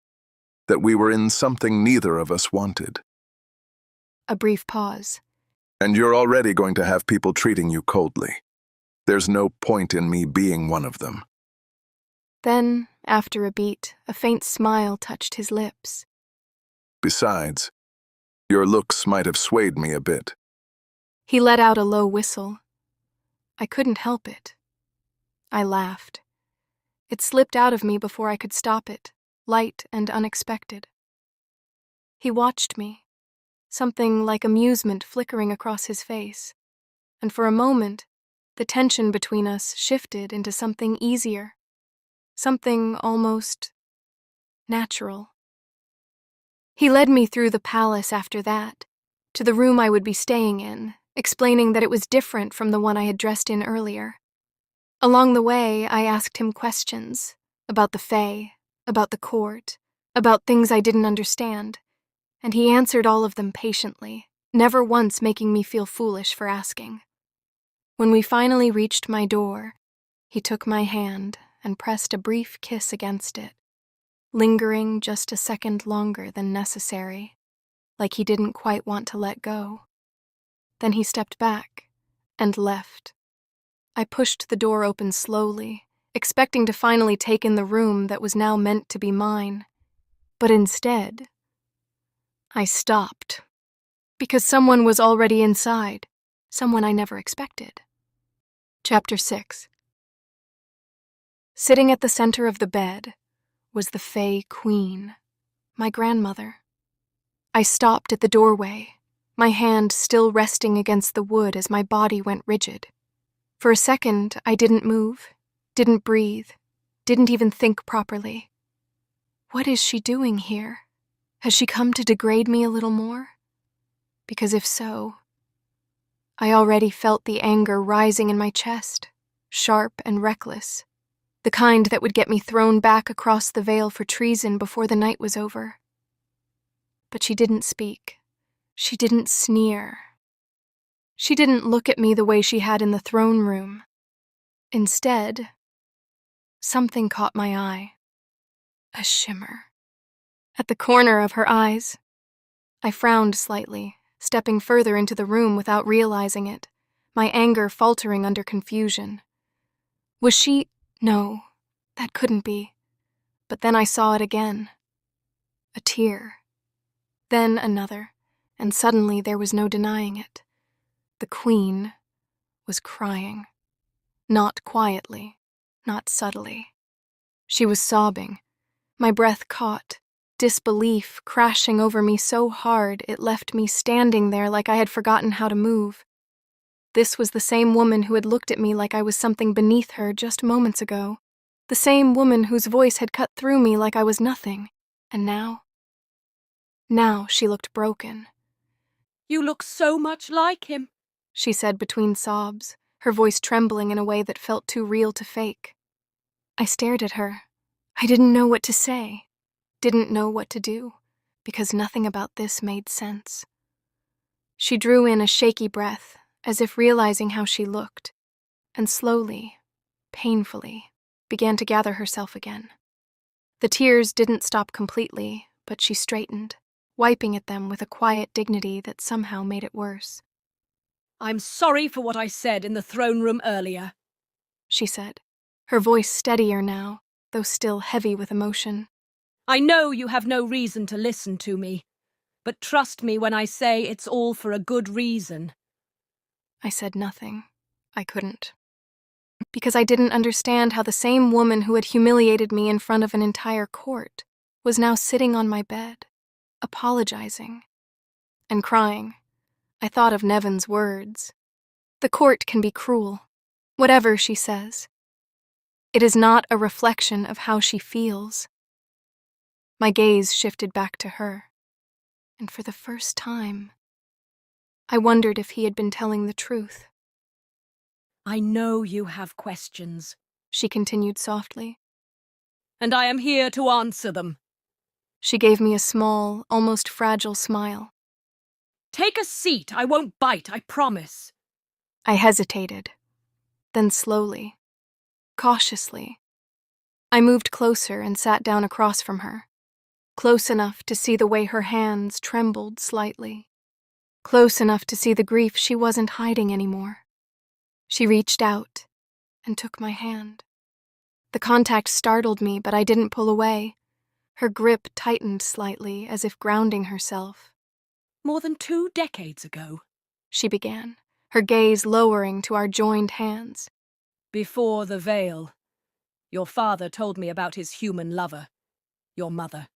that we were in something neither of us wanted. A brief pause. And you're already going to have people treating you coldly. There's no point in me being one of them. Then, after a beat, a faint smile touched his lips. Besides, your looks might have swayed me a bit. He let out a low whistle. I couldn't help it. I laughed. It slipped out of me before I could stop it, light and unexpected. He watched me, something like amusement flickering across his face, and for a moment, the tension between us shifted into something easier, something almost natural. He led me through the palace after that, to the room I would be staying in, explaining that it was different from the one I had dressed in earlier. Along the way, I asked him questions about the Fae, about the court, about things I didn't understand, and he answered all of them patiently, never once making me feel foolish for asking. When we finally reached my door, he took my hand and pressed a brief kiss against it, lingering just a second longer than necessary, like he didn't quite want to let go. Then he stepped back and left. I pushed the door open slowly, expecting to finally take in the room that was now meant to be mine. But instead, I stopped, because someone was already inside, someone I never expected. Chapter 6. Sitting at the center of the bed was the Fae Queen, my grandmother. I stopped at the doorway, my hand still resting against the wood as my body went rigid. For a second, I didn't move, didn't breathe, didn't even think properly. What is she doing here? Has she come to degrade me a little more? Because if so, I already felt the anger rising in my chest, sharp and reckless, the kind that would get me thrown back across the veil for treason before the night was over. But she didn't speak. She didn't sneer. She didn't look at me the way she had in the throne room. Instead, something caught my eye. A shimmer. At the corner of her eyes. I frowned slightly, stepping further into the room without realizing it, my anger faltering under confusion. Was she— No, that couldn't be. But then I saw it again. A tear. Then another, and suddenly there was no denying it. The Queen was crying. Not quietly, not subtly. She was sobbing. My breath caught, disbelief crashing over me so hard it left me standing there like I had forgotten how to move. This was the same woman who had looked at me like I was something beneath her just moments ago. The same woman whose voice had cut through me like I was nothing. And now? Now she looked broken. You look so much like him, she said between sobs, her voice trembling in a way that felt too real to fake. I stared at her. I didn't know what to say, didn't know what to do, because nothing about this made sense. She drew in a shaky breath, as if realizing how she looked, and slowly, painfully, began to gather herself again. The tears didn't stop completely, but she straightened, wiping at them with a quiet dignity that somehow made it worse. I'm sorry for what I said in the throne room earlier, she said, her voice steadier now, though still heavy with emotion. I know you have no reason to listen to me, but trust me when I say it's all for a good reason. I said nothing. I couldn't. Because I didn't understand how the same woman who had humiliated me in front of an entire court was now sitting on my bed, apologizing, and crying. I thought of Nevin's words. The court can be cruel, whatever she says. It is not a reflection of how she feels. My gaze shifted back to her, and for the first time, I wondered if he had been telling the truth. I know you have questions, She continued softly. and I am here to answer them. She gave me a small, almost fragile smile. Take a seat. I won't bite, I promise. I hesitated. Then slowly, cautiously, I moved closer and sat down across from her, close enough to see the way her hands trembled slightly, close enough to see the grief she wasn't hiding anymore. She reached out and took my hand. The contact startled me, but I didn't pull away. Her grip tightened slightly, as if grounding herself. More than 2 decades ago, She began, her gaze lowering to our joined hands. before the veil, your father told me about his human lover, your mother.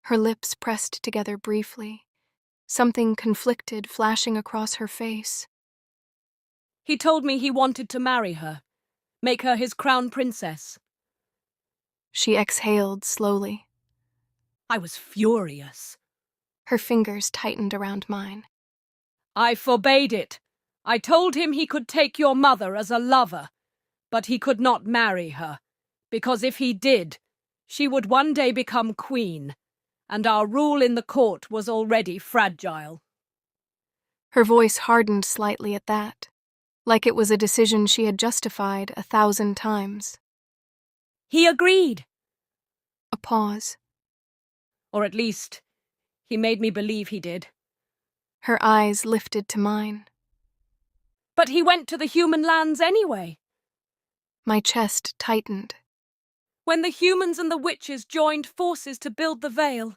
Her lips pressed together briefly, something conflicted flashing across her face. He told me he wanted to marry her, make her his crown princess. She exhaled slowly. I was furious. Her fingers tightened around mine. I forbade it. I told him he could take your mother as a lover, but he could not marry her, because if he did, she would one day become queen, and our rule in the court was already fragile. Her voice hardened slightly at that, like it was a decision she had justified 1,000 times. He agreed. A pause. Or at least, he made me believe he did. Her eyes lifted to mine. But he went to the human lands anyway. My chest tightened. When the humans and the witches joined forces to build the veil,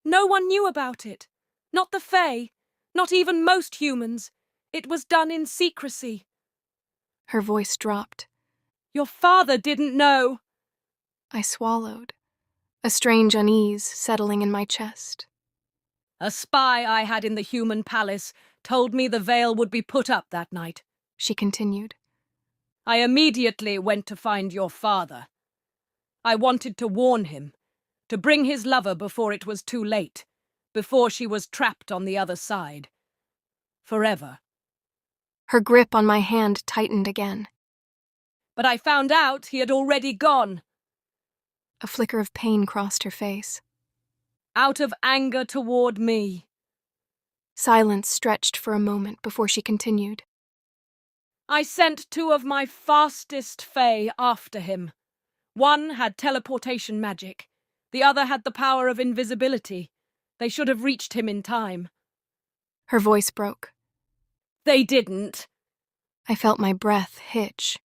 no one knew about it. Not the Fae, not even most humans. It was done in secrecy. Her voice dropped. Your father didn't know. I swallowed, a strange unease settling in my chest. A spy I had in the human palace told me the veil would be put up that night. She continued. I immediately went to find your father. I wanted to warn him, to bring his lover before it was too late, before she was trapped on the other side. Forever. Her grip on my hand tightened again. But I found out he had already gone. A flicker of pain crossed her face. Out of anger toward me. Silence stretched for a moment before she continued. I sent 2 of my fastest Fae after him. One had teleportation magic. The other had the power of invisibility. They should have reached him in time. Her voice broke. They didn't. I felt my breath hitch.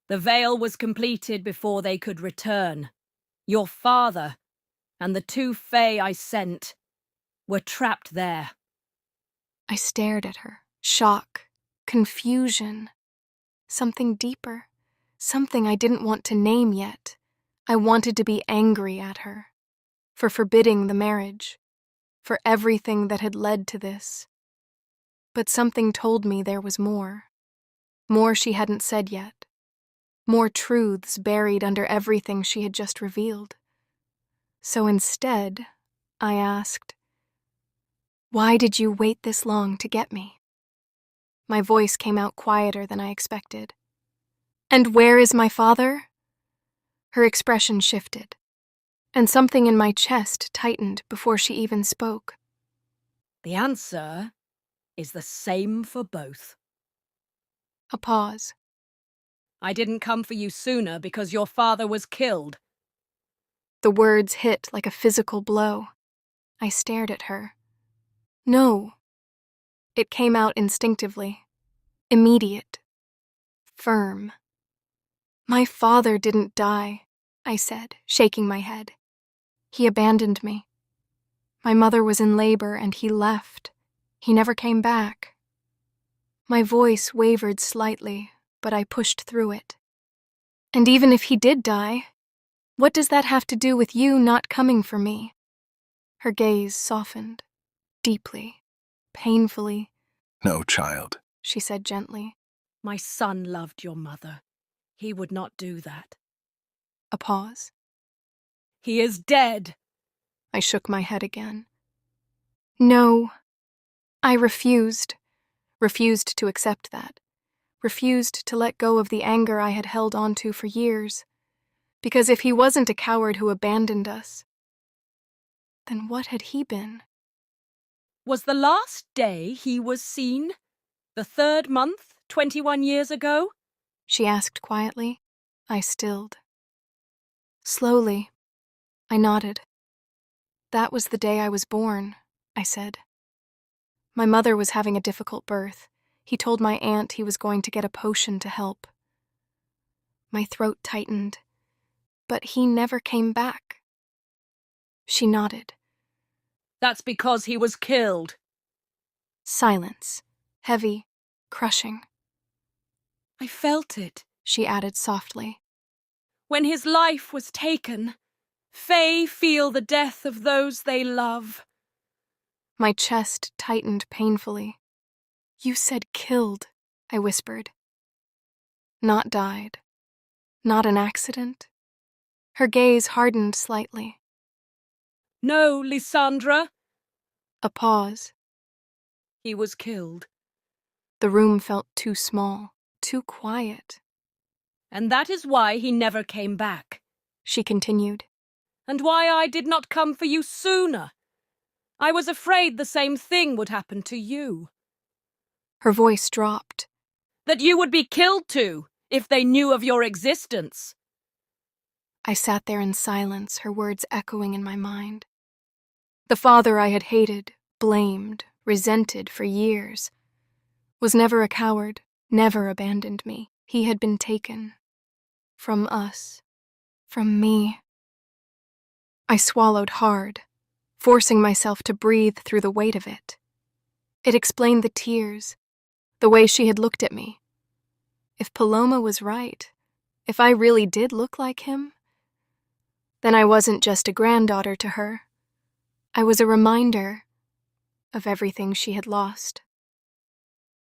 The veil was completed before they could return. Your father and the 2 Fae I sent were trapped there. I stared at her. Shock. Confusion. Something deeper. Something I didn't want to name yet. I wanted to be angry at her. For forbidding the marriage. For everything that had led to this. But something told me there was more. More she hadn't said yet. More truths buried under everything she had just revealed. So instead, I asked, "Why did you wait this long to get me?" My voice came out quieter than I expected. "And where is my father?" Her expression shifted, and something in my chest tightened before she even spoke. The answer is the same for both. A pause. I didn't come for you sooner because your father was killed. The words hit like a physical blow. I stared at her. No. It came out instinctively. Immediate. Firm. My father didn't die, I said, shaking my head. He abandoned me. My mother was in labor and he left. He never came back. My voice wavered slightly, but I pushed through it. And even if he did die, what does that have to do with you not coming for me? Her gaze softened, deeply, painfully. No, child. She said gently. My son loved your mother. He would not do that. A pause. He is dead. I shook my head again. No. I refused to accept that, refused to let go of the anger I had held onto for years. Because if he wasn't a coward who abandoned us, then what had he been? Was the last day he was seen the 3rd month, 21 years ago? She asked quietly. I stilled. Slowly, I nodded. That was the day I was born, I said. My mother was having a difficult birth. He told my aunt he was going to get a potion to help. My throat tightened, but he never came back. She nodded. That's because he was killed. Silence, heavy, crushing. I felt it, She added softly. when his life was taken. Fae feel the death of those they love. My chest tightened painfully. You said killed, I whispered. Not died. Not an accident. Her gaze hardened slightly. No, Lysandra. A pause. He was killed. The room felt too small, too quiet. And that is why he never came back. She continued. And why I did not come for you sooner. I was afraid the same thing would happen to you. Her voice dropped. That you would be killed too, if they knew of your existence. I sat there in silence, her words echoing in my mind. The father I had hated, blamed, resented for years, was never a coward, never abandoned me. He had been taken. From us. From me. I swallowed hard, forcing myself to breathe through the weight of it. It explained the tears, the way she had looked at me. If Paloma was right, if I really did look like him, then I wasn't just a granddaughter to her. I was a reminder of everything she had lost.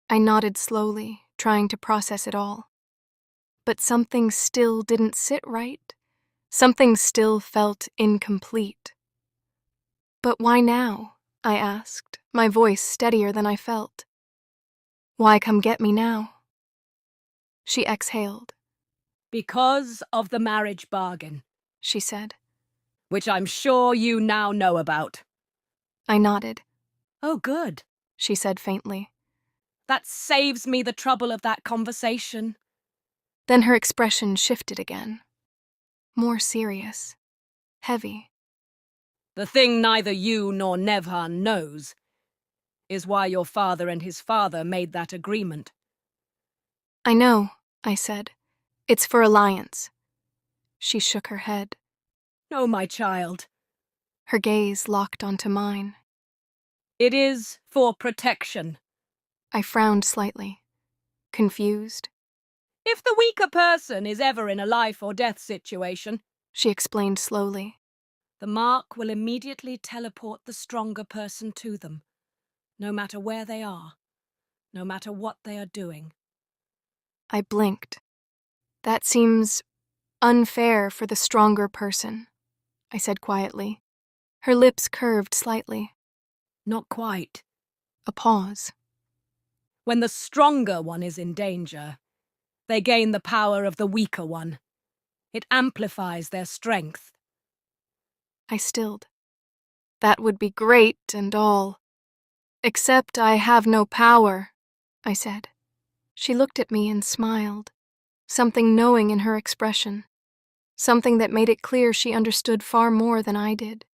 I nodded slowly, trying to process it all. But something still didn't sit right. Something still felt incomplete. But why now? I asked, my voice steadier than I felt. Why come get me now? She exhaled. Because of the marriage bargain, She said. which I'm sure you now know about. I nodded. Oh, good. She said faintly. That saves me the trouble of that conversation. Then her expression shifted again. More serious. Heavy. The thing neither you nor Nevhan knows is why your father and his father made that agreement. I know, I said. It's for alliance. She shook her head. No, my child. Her gaze locked onto mine. It is for protection. I frowned slightly. Confused. If the weaker person is ever in a life or death situation, She explained slowly. the mark will immediately teleport the stronger person to them, no matter where they are, no matter what they are doing. I blinked. That seems unfair for the stronger person, I said quietly. Her lips curved slightly. Not quite. A pause. When the stronger one is in danger, they gain the power of the weaker one. It amplifies their strength. I stilled. That would be great and all. Except I have no power, I said. She looked at me and smiled, something knowing in her expression, something that made it clear she understood far more than I did.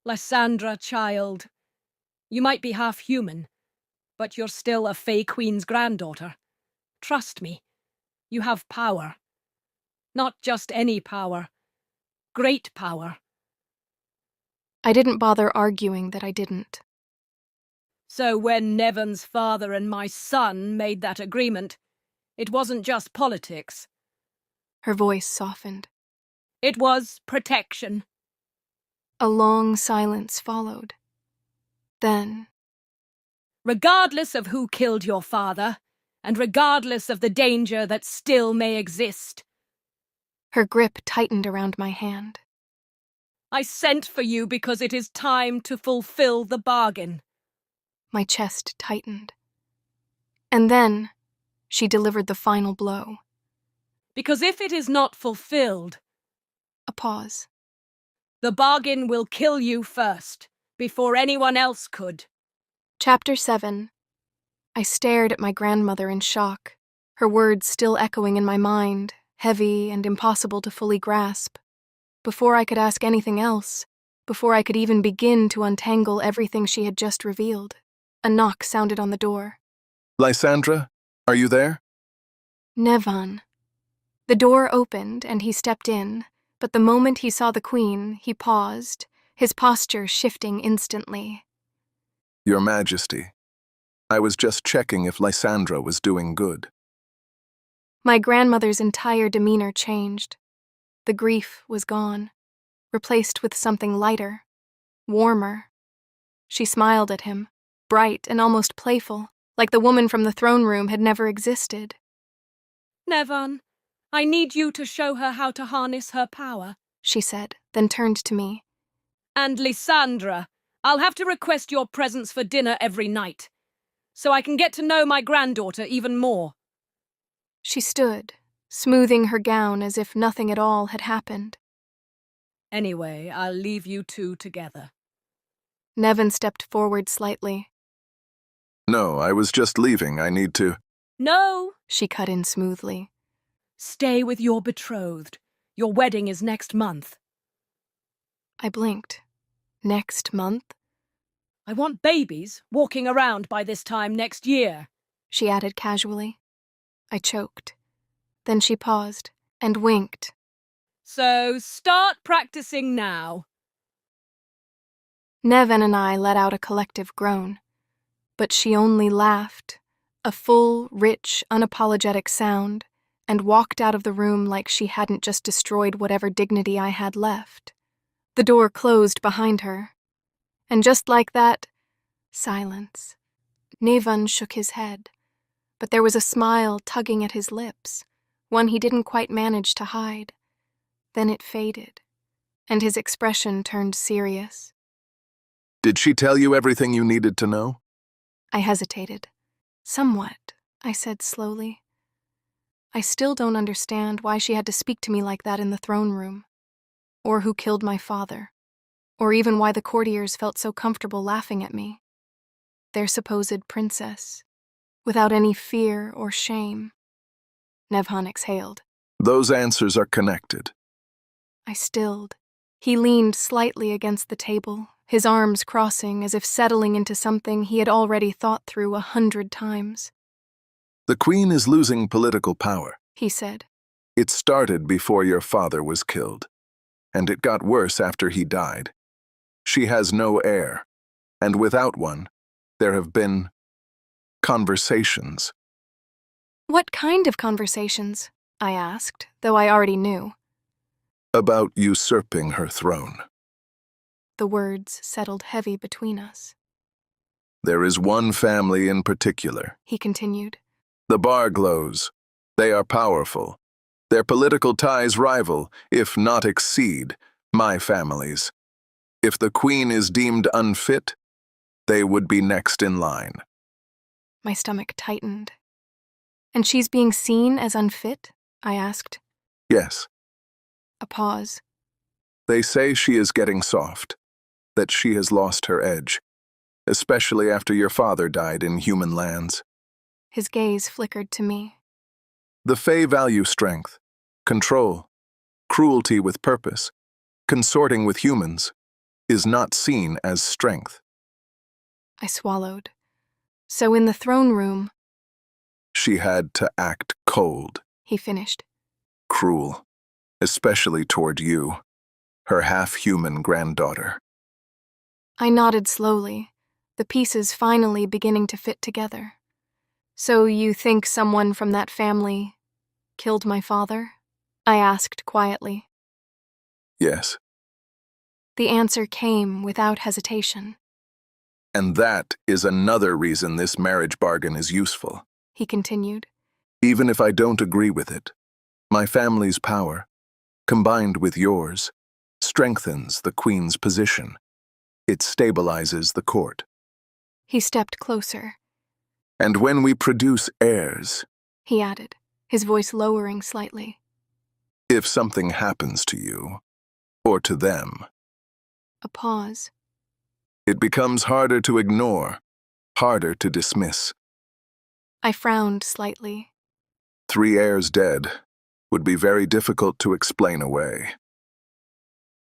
Lysandra, child, you might be half human, but you're still a Fae Queen's granddaughter. Trust me, you have power. Not just any power. Great power. I didn't bother arguing that I didn't. So when Nevan's father and my son made that agreement, it wasn't just politics. Her voice softened. It was protection. A long silence followed. Then, Regardless of who killed your father, and regardless of the danger that still may exist. Her grip tightened around my hand. I sent for you because it is time to fulfill the bargain. My chest tightened. And then she delivered the final blow. Because if it is not fulfilled, A pause. the bargain will kill you first, before anyone else could. Chapter 7. I stared at my grandmother in shock, her words still echoing in my mind, heavy and impossible to fully grasp. Before I could ask anything else, before I could even begin to untangle everything she had just revealed, a knock sounded on the door. Lysandra, are you there? Nevan. The door opened and he stepped in, but the moment he saw the queen, he paused, his posture shifting instantly. Your Majesty, I was just checking if Lysandra was doing good. My grandmother's entire demeanor changed. The grief was gone, replaced with something lighter, warmer. She smiled at him, bright and almost playful, like the woman from the throne room had never existed. Nevan, I need you to show her how to harness her power. She said, then turned to me. And Lysandra, I'll have to request your presence for dinner every night, so I can get to know my granddaughter even more. She stood, smoothing her gown as if nothing at all had happened. Anyway, I'll leave you two together. Nevan stepped forward slightly. No, I was just leaving. I need to. No! She cut in smoothly. Stay with your betrothed. Your wedding is next month. I blinked. Next month? I want babies walking around by this time next year. She added casually. I choked. Then she paused and winked. So start practicing now. Nevan and I let out a collective groan. But she only laughed, a full, rich, unapologetic sound, and walked out of the room like she hadn't just destroyed whatever dignity I had left. The door closed behind her. And just like that, silence. Nevan shook his head, but there was a smile tugging at his lips, one he didn't quite manage to hide. Then it faded, and his expression turned serious. Did she tell you everything you needed to know? I hesitated. Somewhat, I said slowly. I still don't understand why she had to speak to me like that in the throne room, or who killed my father, or even why the courtiers felt so comfortable laughing at me. Their supposed princess, without any fear or shame. Nevan exhaled. Those answers are connected. I stilled. He leaned slightly against the table, his arms crossing as if settling into something he had already thought through 100 times. The Queen is losing political power, He said. It started before your father was killed, and it got worse after he died. She has no heir, and without one, there have been conversations. What kind of conversations? I asked, though I already knew. About usurping her throne. The words settled heavy between us. There is one family in particular, He continued. the Barglows. They are powerful. Their political ties rival, if not exceed, my family's. If the Queen is deemed unfit, they would be next in line. My stomach tightened. And she's being seen as unfit? I asked. Yes, A pause. they say she is getting soft, that she has lost her edge, especially after your father died in human lands. His gaze flickered to me. The Fae value strength, control, cruelty with purpose. Consorting with humans is not seen as strength. I swallowed. So in the throne room, She had to act cold, he finished. cruel, especially toward you, her half-human granddaughter. I nodded slowly, the pieces finally beginning to fit together. So you think someone from that family killed my father? I asked quietly. Yes, The answer came without hesitation. and that is another reason this marriage bargain is useful. he continued. Even if I don't agree with it, my family's power, combined with yours, strengthens the Queen's position. It stabilizes the court. He stepped closer. And when we produce heirs, He added, his voice lowering slightly. if something happens to you, or to them, A pause. it becomes harder to ignore, harder to dismiss. I frowned slightly. 3 heirs dead would be very difficult to explain away.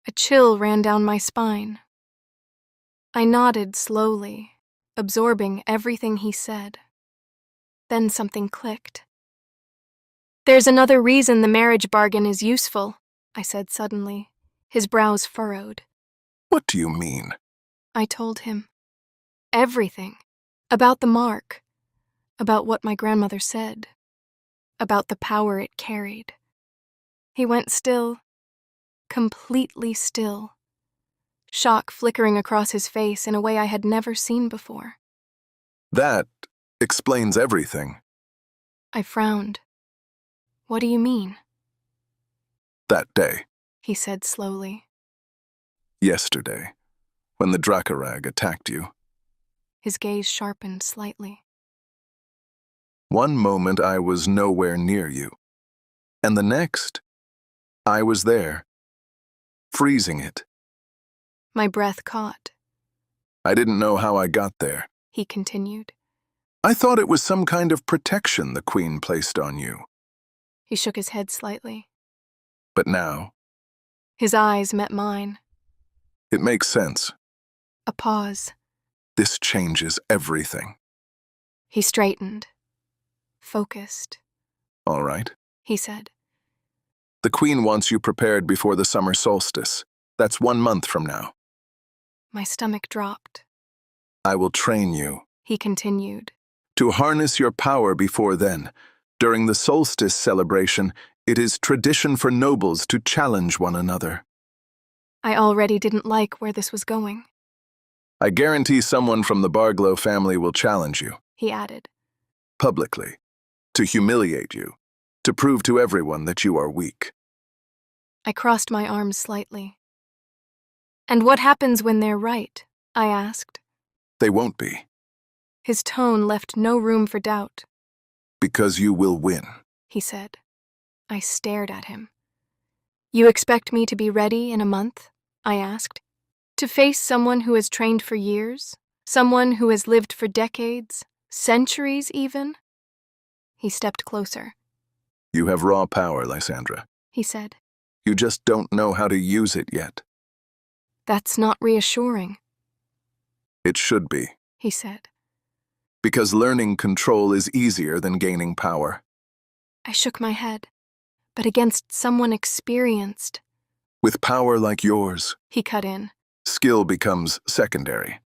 A chill ran down my spine. I nodded slowly, absorbing everything he said. Then something clicked. There's another reason the marriage bargain is useful, I said suddenly, his brows furrowed. What do you mean? I told him. Everything. About the mark. About what my grandmother said. About the power it carried. He went still. Completely still. Shock flickering across his face in a way I had never seen before. That explains everything. I frowned. What do you mean? That day, He said slowly. yesterday, when the Dracarag attacked you. His gaze sharpened slightly. One moment I was nowhere near you, and the next, I was there, freezing it. My breath caught. I didn't know how I got there. He continued. I thought it was some kind of protection the Queen placed on you. He shook his head slightly. But now, His eyes met mine. it makes sense. A pause. This changes everything. He straightened. Focused, All right. he said. The Queen wants you prepared before the summer solstice. That's 1 month from now. My stomach dropped. I will train you He continued. to harness your power before then. During the solstice celebration, it is tradition for nobles to challenge one another. I already didn't like where this was going, I guarantee someone from the Barglow family will challenge you, he added. publicly, to humiliate you, to prove to everyone that you are weak. I crossed my arms slightly. And what happens when they're right? I asked. They won't be, His tone left no room for doubt. because you will win. He said. I stared at him. You expect me to be ready in a month? I asked. To face someone who has trained for years? Someone who has lived for decades? Centuries, even? He stepped closer. You have raw power, Lysandra. He said. You just don't know how to use it yet. That's not reassuring, It should be, he said. because learning control is easier than gaining power. I shook my head. But against someone experienced, With power like yours, he cut in. skill becomes secondary.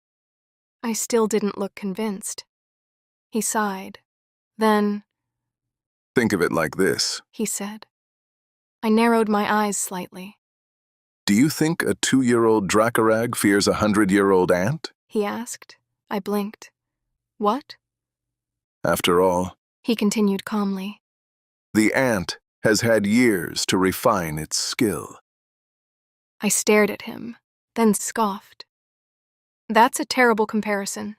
I still didn't look convinced. He sighed. Then, Think of it like this. he said. I narrowed my eyes slightly. Do you think a 2-year-old Dracarag fears a 100-year-old ant? He asked. I blinked. What? After all, He continued calmly. the ant has had years to refine its skill. I stared at him, then scoffed. That's a terrible comparison.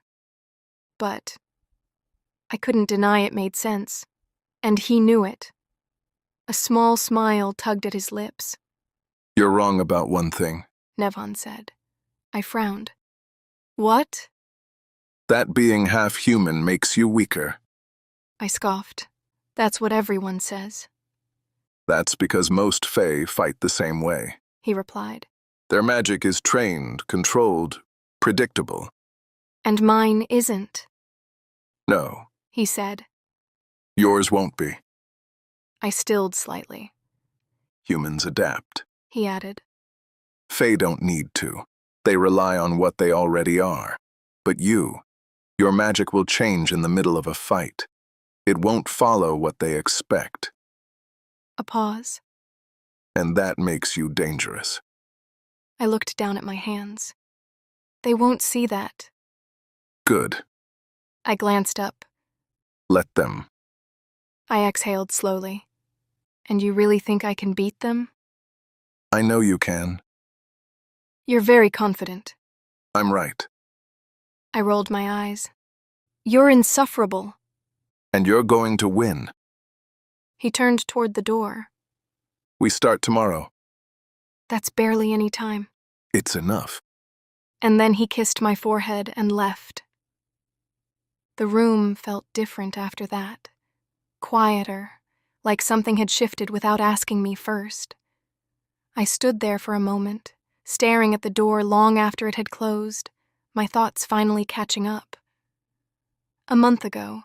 But I couldn't deny it made sense, and he knew it. A small smile tugged at his lips. You're wrong about one thing. Nevon said. I frowned. What? That being half human makes you weaker. I scoffed. That's what everyone says, That's because most Fae fight the same way. he replied. Their magic is trained, controlled, predictable. And mine isn't, No, he said. yours won't be. I stilled slightly. Humans adapt. He added. Fae don't need to. They rely on what they already are. But your magic will change in the middle of a fight. It won't follow what they expect. A pause. And that makes you dangerous. I looked down at my hands. They won't see that. Good. I glanced up. Let them. I exhaled slowly. And you really think I can beat them? I know you can. You're very confident. I'm right. I rolled my eyes. You're insufferable. And you're going to win. He turned toward the door. We start tomorrow. That's barely any time. It's enough. And then he kissed my forehead and left. The room felt different after that. Quieter, like something had shifted without asking me first. I stood there for a moment, staring at the door long after it had closed, my thoughts finally catching up. A month ago,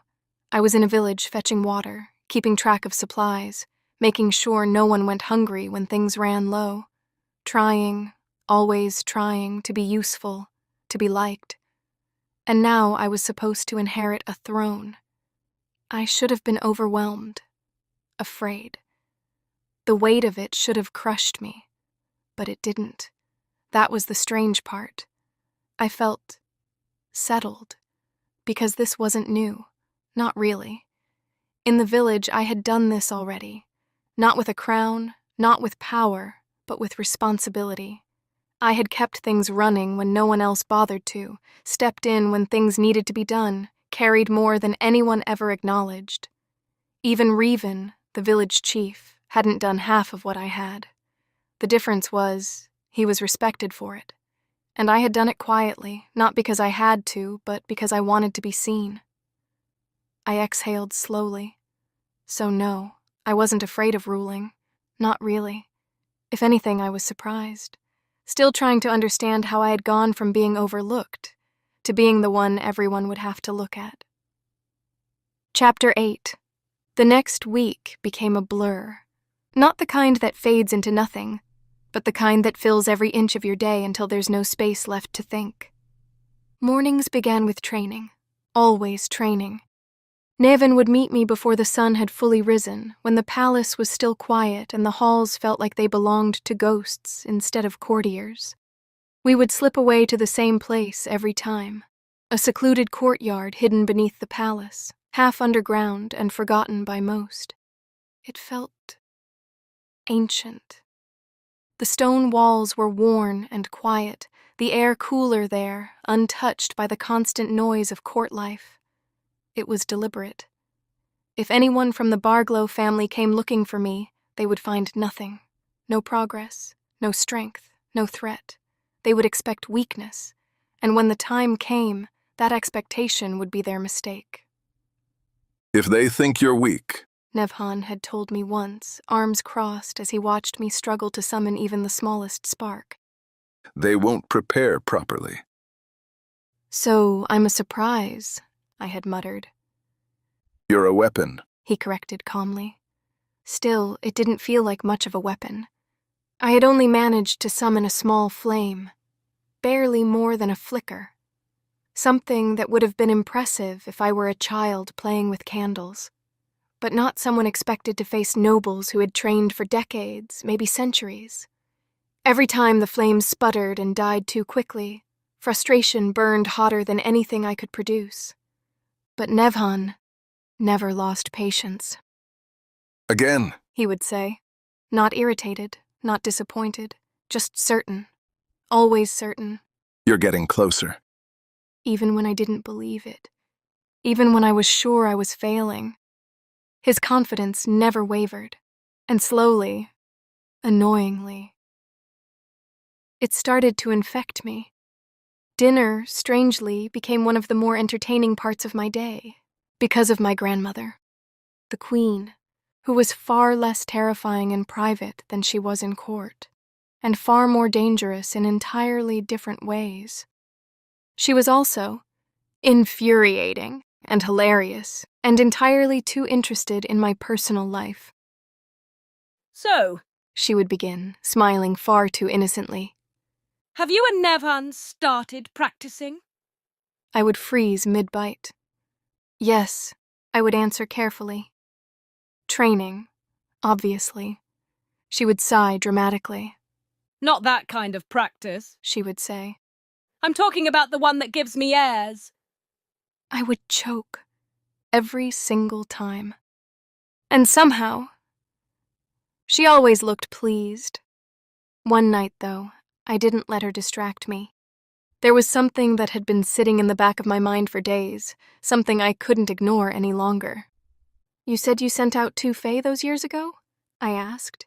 I was in a village fetching water, keeping track of supplies, making sure no one went hungry when things ran low, trying, always trying to be useful, to be liked. And now I was supposed to inherit a throne. I should have been overwhelmed, afraid. The weight of it should have crushed me, but it didn't. That was the strange part. I felt settled, because this wasn't new, not really. In the village, I had done this already, not with a crown, not with power, but with responsibility. I had kept things running when no one else bothered to, stepped in when things needed to be done, carried more than anyone ever acknowledged. Even Revan, the village chief, hadn't done half of what I had. The difference was, he was respected for it. And I had done it quietly, not because I had to, but because I wanted to be seen. I exhaled slowly. So no, I wasn't afraid of ruling. Not really. If anything, I was surprised. Still trying to understand how I had gone from being overlooked to being the one everyone would have to look at. Chapter 8. The next week became a blur. Not the kind that fades into nothing, but the kind that fills every inch of your day until there's no space left to think. Mornings began with training. Always training. Nevan would meet me before the sun had fully risen, when the palace was still quiet and the halls felt like they belonged to ghosts instead of courtiers. We would slip away to the same place every time, a secluded courtyard hidden beneath the palace, half underground and forgotten by most. It felt ancient. The stone walls were worn and quiet, the air cooler there, untouched by the constant noise of court life. It was deliberate. If anyone from the Barglow family came looking for me, they would find nothing. No progress, no strength, no threat. They would expect weakness, and when the time came, that expectation would be their mistake. If they think you're weak, Nevhan had told me once, arms crossed as he watched me struggle to summon even the smallest spark. they won't prepare properly. So I'm a surprise, I had muttered. You're a weapon. He corrected calmly. Still, it didn't feel like much of a weapon. I had only managed to summon a small flame, barely more than a flicker. Something that would have been impressive if I were a child playing with candles, but not someone expected to face nobles who had trained for decades, maybe centuries. Every time the flame sputtered and died too quickly, frustration burned hotter than anything I could produce. But Nevhan never lost patience. Again. He would say, not irritated, not disappointed, just certain, always certain. You're getting closer. Even when I didn't believe it, even when I was sure I was failing. His confidence never wavered, and slowly, annoyingly, it started to infect me. Dinner, strangely, became one of the more entertaining parts of my day, because of my grandmother, the Queen, who was far less terrifying in private than she was in court, and far more dangerous in entirely different ways. She was also infuriating and hilarious, and entirely too interested in my personal life. So, She would begin, smiling far too innocently. have you and Nevhan started practicing? I would freeze mid-bite. Yes, I would answer carefully. Training, obviously. She would sigh dramatically. Not that kind of practice. She would say. I'm talking about the one that gives me airs. I would choke. Every single time. And somehow, she always looked pleased. One night, though, I didn't let her distract me. There was something that had been sitting in the back of my mind for days, something I couldn't ignore any longer. You said you sent out 2 Fae those years ago? I asked.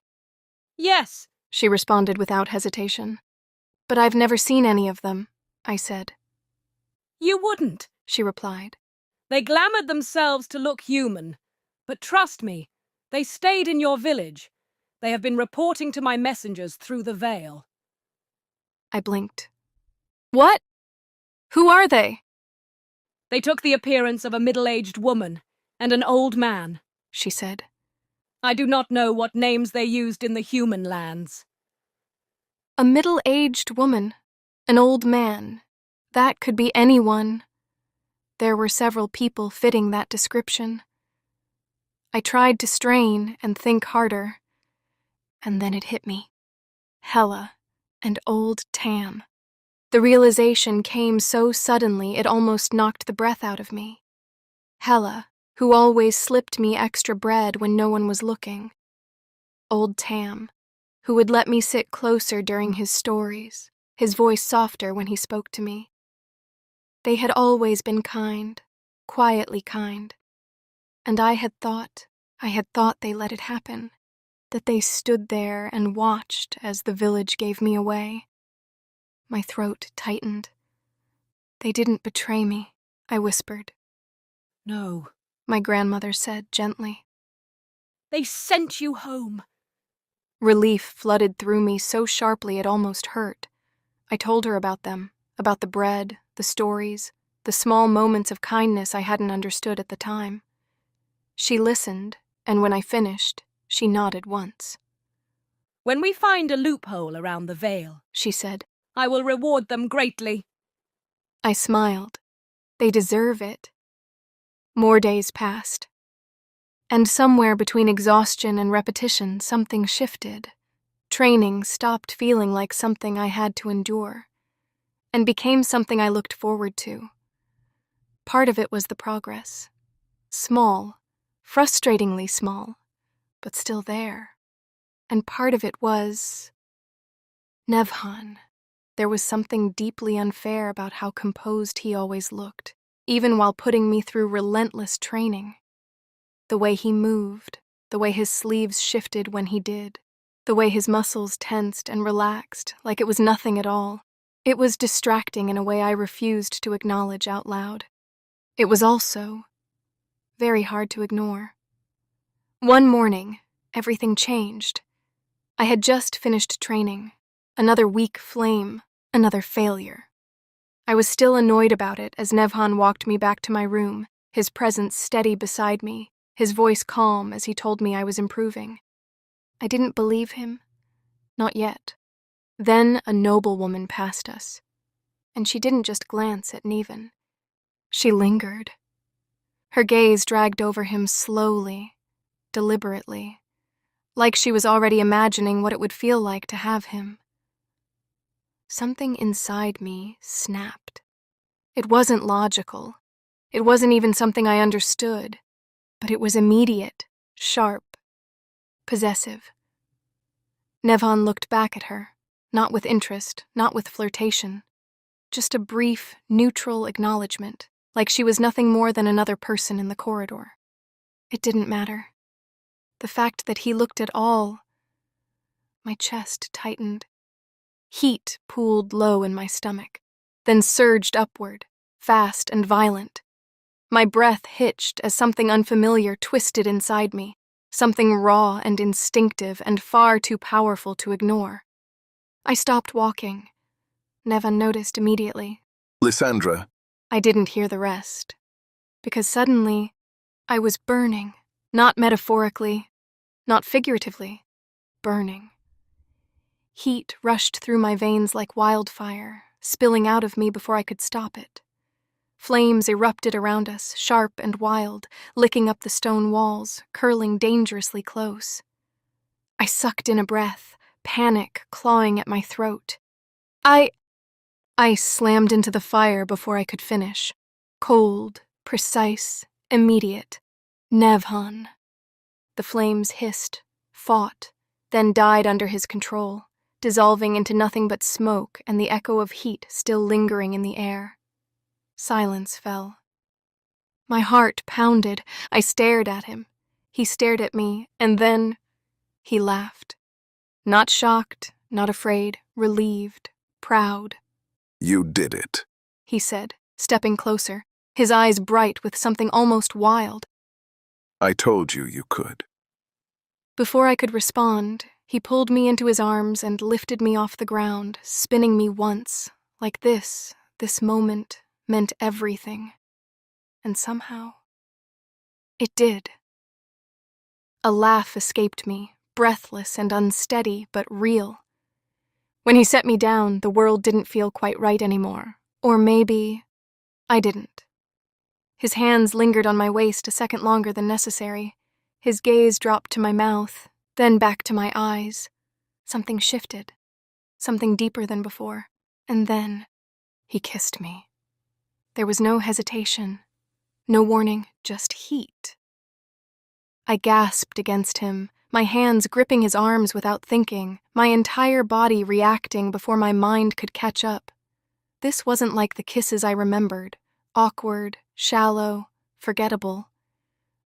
Yes. She responded without hesitation. But I've never seen any of them, I said. You wouldn't, She replied. They glamoured themselves to look human. But trust me, they stayed in your village. They have been reporting to my messengers through the veil. I blinked. What? Who are they? They took the appearance of a middle-aged woman and an old man, She said. I do not know what names they used in the human lands. A middle-aged woman, an old man. That could be anyone. There were several people fitting that description. I tried to strain and think harder, and then it hit me. Hela and old Tam. The realization came so suddenly it almost knocked the breath out of me. Hela, who always slipped me extra bread when no one was looking. Old Tam, who would let me sit closer during his stories, his voice softer when he spoke to me. They had always been kind, quietly kind. And I had thought they let it happen, that they stood there and watched as the village gave me away. My throat tightened. They didn't betray me, I whispered. No. My grandmother said gently. They sent you home. Relief flooded through me so sharply it almost hurt. I told her about them, about the bread, the stories, the small moments of kindness I hadn't understood at the time. She listened, and when I finished, she nodded once. When we find a loophole around the veil, She said, I will reward them greatly. I smiled. They deserve it. More days passed. And somewhere between exhaustion and repetition, something shifted. Training stopped feeling like something I had to endure, and became something I looked forward to. Part of it was the progress. Small, frustratingly small, but still there. And part of it was Nevhan. There was something deeply unfair about how composed he always looked, even while putting me through relentless training. The way he moved, the way his sleeves shifted when he did, the way his muscles tensed and relaxed like it was nothing at all. It was distracting in a way I refused to acknowledge out loud. It was also very hard to ignore. One morning, everything changed. I had just finished training. Another weak flame, another failure. I was still annoyed about it as Nevhan walked me back to my room, his presence steady beside me, his voice calm as he told me I was improving. I didn't believe him. Not yet. Then a noblewoman passed us, and she didn't just glance at Nevan. She lingered. Her gaze dragged over him slowly, deliberately, like she was already imagining what it would feel like to have him. Something inside me snapped. It wasn't logical. It wasn't even something I understood, but it was immediate, sharp, possessive. Nevhan looked back at her, not with interest, not with flirtation. Just a brief, neutral acknowledgement, like she was nothing more than another person in the corridor. It didn't matter. The fact that he looked at all, my chest tightened. Heat pooled low in my stomach, then surged upward, fast and violent. My breath hitched as something unfamiliar twisted inside me, something raw and instinctive and far too powerful to ignore. I stopped walking. Nevhan noticed immediately. Lysandra. I didn't hear the rest, because suddenly I was burning, not metaphorically, not figuratively, burning. Heat rushed through my veins like wildfire, spilling out of me before I could stop it. Flames erupted around us, sharp and wild, licking up the stone walls, curling dangerously close. I sucked in a breath, panic clawing at my throat. I slammed into the fire before I could finish. Cold, precise, immediate. Nevhan. The flames hissed, fought, then died under his control, dissolving into nothing but smoke and the echo of heat still lingering in the air. Silence fell. My heart pounded. I stared at him. He stared at me, and then he laughed. Not shocked, not afraid, relieved, proud. You did it. He said, stepping closer, his eyes bright with something almost wild. I told you you could. Before I could respond, he pulled me into his arms and lifted me off the ground, spinning me once, like this moment, meant everything. And somehow, it did. A laugh escaped me, breathless and unsteady, but real. When he set me down, the world didn't feel quite right anymore. Or maybe I didn't. His hands lingered on my waist a second longer than necessary. His gaze dropped to my mouth, then back to my eyes. Something shifted, something deeper than before, and then he kissed me. There was no hesitation, no warning, just heat. I gasped against him, my hands gripping his arms without thinking, my entire body reacting before my mind could catch up. This wasn't like the kisses I remembered, awkward, shallow, forgettable.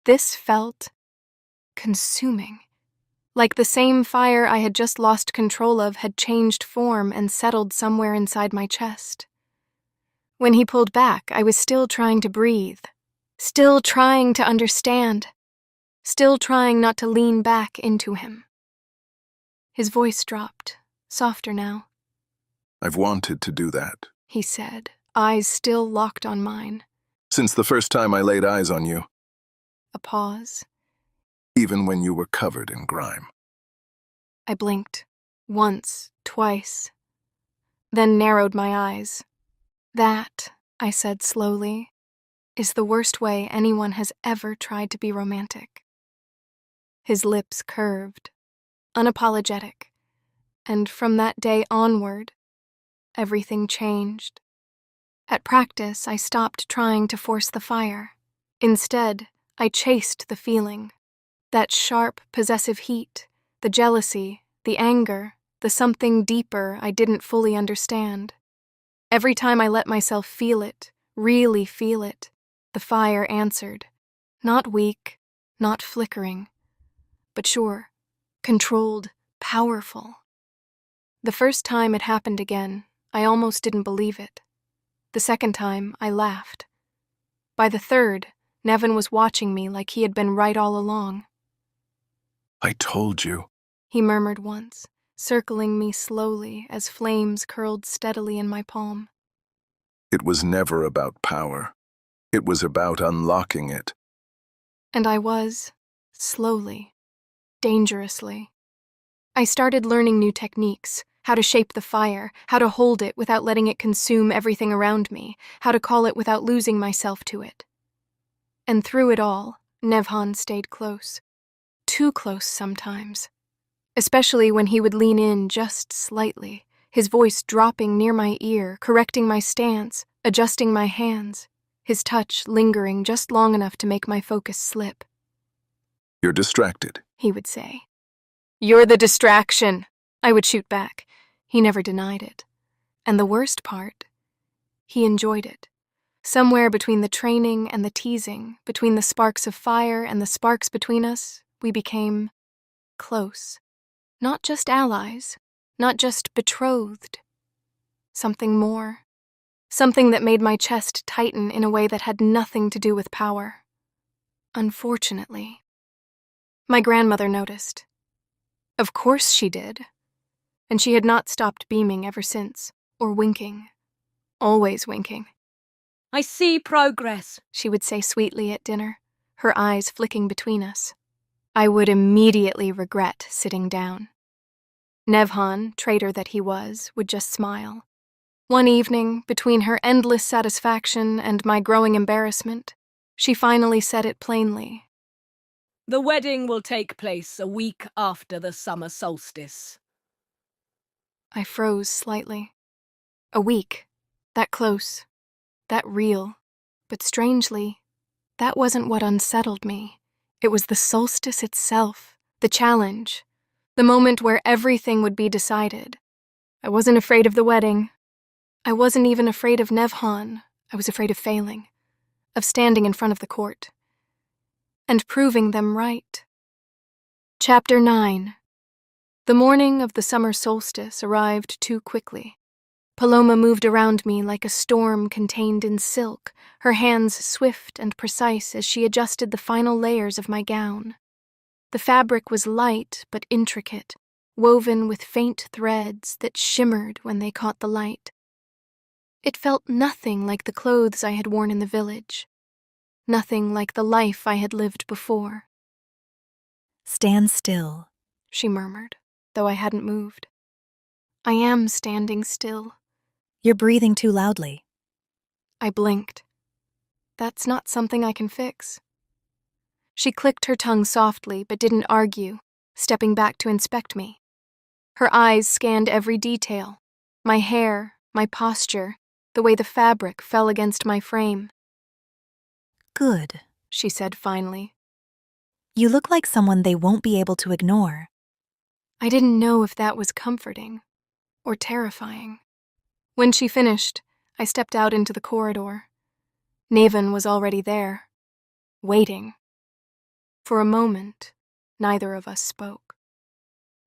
This felt consuming, like the same fire I had just lost control of had changed form and settled somewhere inside my chest. When he pulled back, I was still trying to breathe, still trying to understand, still trying not to lean back into him. His voice dropped, softer now. I've wanted to do that, He said, eyes still locked on mine. since the first time I laid eyes on you, A pause. even when you were covered in grime. I blinked, once, twice, then narrowed my eyes. That, I said slowly, is the worst way anyone has ever tried to be romantic. His lips curved, unapologetic, and from that day onward, everything changed. At practice, I stopped trying to force the fire. Instead, I chased the feeling. That sharp, possessive heat, the jealousy, the anger, the something deeper I didn't fully understand. Every time I let myself feel it, really feel it, the fire answered. Not weak, not flickering, but sure, controlled, powerful. The first time it happened again, I almost didn't believe it. The second time, I laughed. By the third, Nevin was watching me like he had been right all along. I told you. He murmured once, circling me slowly as flames curled steadily in my palm. It was never about power. It was about unlocking it. And I was, slowly, dangerously. I started learning new techniques, how to shape the fire, how to hold it without letting it consume everything around me, how to call it without losing myself to it. And through it all, Nevhan stayed close. Too close sometimes. Especially when he would lean in just slightly, his voice dropping near my ear, correcting my stance, adjusting my hands, his touch lingering just long enough to make my focus slip. You're distracted. He would say. You're the distraction, I would shoot back. He never denied it. And the worst part, he enjoyed it. Somewhere between the training and the teasing, between the sparks of fire and the sparks between us, we became close. Not just allies, not just betrothed. Something more. Something that made my chest tighten in a way that had nothing to do with power. Unfortunately. My grandmother noticed. Of course she did. And she had not stopped beaming ever since, or winking. Always winking. I see progress, She would say sweetly at dinner, her eyes flicking between us. I would immediately regret sitting down. Nevhan, traitor that he was, would just smile. One evening, between her endless satisfaction and my growing embarrassment, she finally said it plainly. The wedding will take place a week after the summer solstice. I froze slightly. A week. That close. That real. But strangely, that wasn't what unsettled me. It was the solstice itself, the challenge, the moment where everything would be decided. I wasn't afraid of the wedding. I wasn't even afraid of Nevhan. I was afraid of failing, of standing in front of the court, and proving them right. Chapter 9. The morning of the summer solstice arrived too quickly. Paloma moved around me like a storm contained in silk, her hands swift and precise as she adjusted the final layers of my gown. The fabric was light but intricate, woven with faint threads that shimmered when they caught the light. It felt nothing like the clothes I had worn in the village, nothing like the life I had lived before. Stand still. She murmured, though I hadn't moved. I am standing still. You're breathing too loudly. I blinked. That's not something I can fix. She clicked her tongue softly but didn't argue, stepping back to inspect me. Her eyes scanned every detail, my hair, my posture, the way the fabric fell against my frame. Good, She said finally. You look like someone they won't be able to ignore. I didn't know if that was comforting or terrifying. When she finished, I stepped out into the corridor. Naven was already there, waiting. For a moment, neither of us spoke.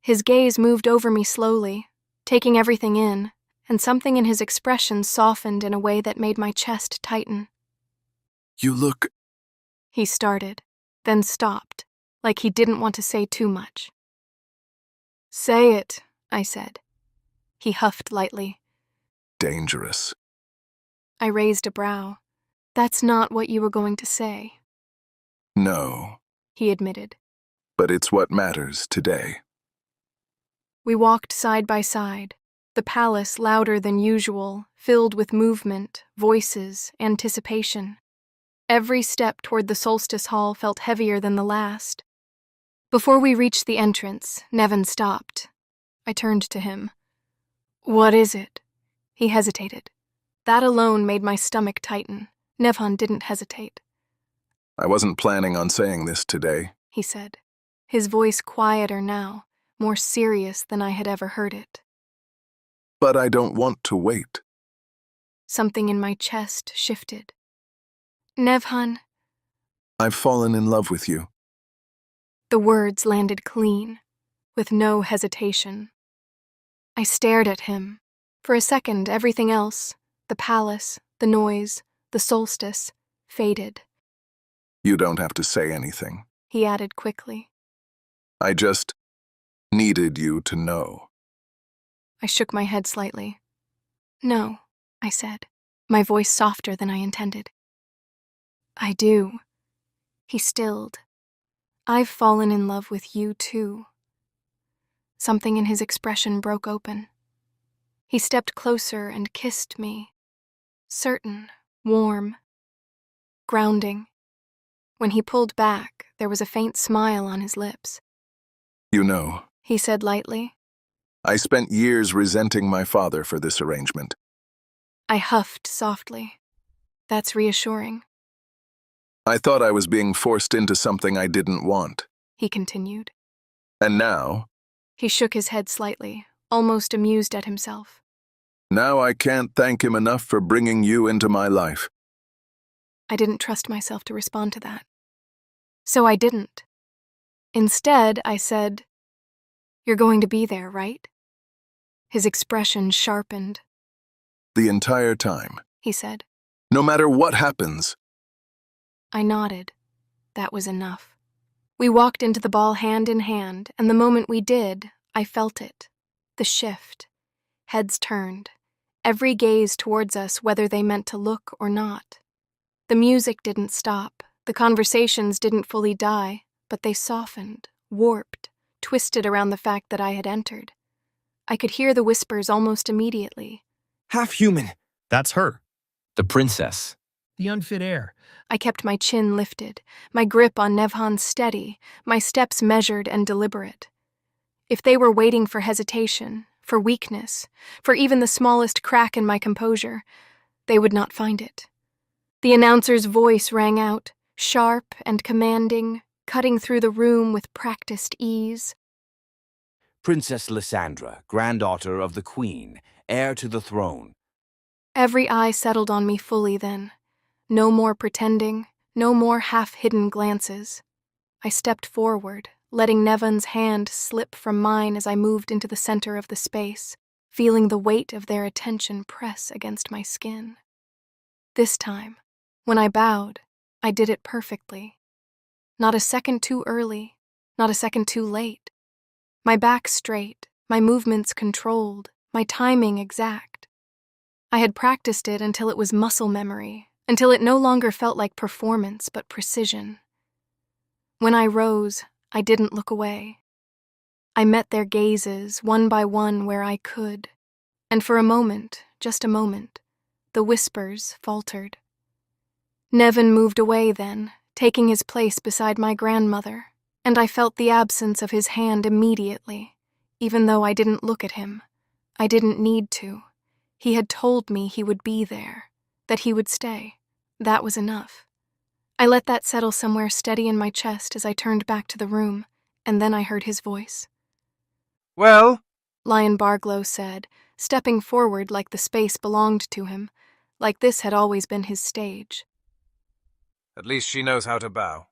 His gaze moved over me slowly, taking everything in, and something in his expression softened in a way that made my chest tighten. You look... He started, then stopped, like he didn't want to say too much. Say it, I said. He huffed lightly. dangerous. I raised a brow. That's not what you were going to say, No, he admitted. but it's what matters today. We walked side by side, the palace louder than usual, filled with movement, voices, anticipation. Every step toward the solstice hall felt heavier than the last. Before we reached the entrance, Nevin stopped. I turned to him. What is it? He hesitated. That alone made my stomach tighten. Nevhan didn't hesitate. I wasn't planning on saying this today. He said, his voice quieter now, more serious than I had ever heard it. But I don't want to wait. Something in my chest shifted. Nevhan. I've fallen in love with you. The words landed clean, with no hesitation. I stared at him. For a second, everything else, the palace, the noise, the solstice, faded. You don't have to say anything. He added quickly. I just needed you to know. I shook my head slightly. No, I said, my voice softer than I intended. I do. He stilled. I've fallen in love with you too. Something in his expression broke open. He stepped closer and kissed me. Certain, warm, grounding. When he pulled back, there was a faint smile on his lips. You know, He said lightly. I spent years resenting my father for this arrangement. I huffed softly. That's reassuring, I thought I was being forced into something I didn't want. he continued. And now He shook his head slightly, almost amused at himself. I can't thank him enough for bringing you into my life. I didn't trust myself to respond to that. So I didn't. Instead, I said, You're going to be there, right? His expression sharpened. The entire time. He said. No matter what happens. I nodded. That was enough. We walked into the ball hand in hand, and the moment we did, I felt it. The shift. Heads turned. Every gaze towards us, whether they meant to look or not. The music didn't stop. The conversations didn't fully die, but they softened, warped, twisted around the fact that I had entered. I could hear the whispers almost immediately. Half-human. That's her. The princess. The unfit heir. I kept my chin lifted, my grip on Nevhan steady, my steps measured and deliberate. If they were waiting for hesitation, for weakness, for even the smallest crack in my composure, they would not find it. The announcer's voice rang out, sharp and commanding, cutting through the room with practiced ease. Princess Lysandra, granddaughter of the Queen, heir to the throne. Every eye settled on me fully then. No more pretending, no more half-hidden glances. I stepped forward, letting Nevan's hand slip from mine as I moved into the center of the space, feeling the weight of their attention press against my skin. This time, when I bowed, I did it perfectly. Not a second too early, not a second too late. My back straight, my movements controlled, my timing exact. I had practiced it until it was muscle memory, until it no longer felt like performance but precision. When I rose, I didn't look away. I met their gazes, one by one where I could, and for a moment, just a moment, the whispers faltered. Nevan moved away then, taking his place beside my grandmother, and I felt the absence of his hand immediately, even though I didn't look at him. I didn't need to. He had told me he would be there, that he would stay. That was enough. I let that settle somewhere steady in my chest as I turned back to the room, and then I heard his voice. Well? Lion Barglow said, stepping forward like the space belonged to him, like this had always been his stage. At least she knows how to bow.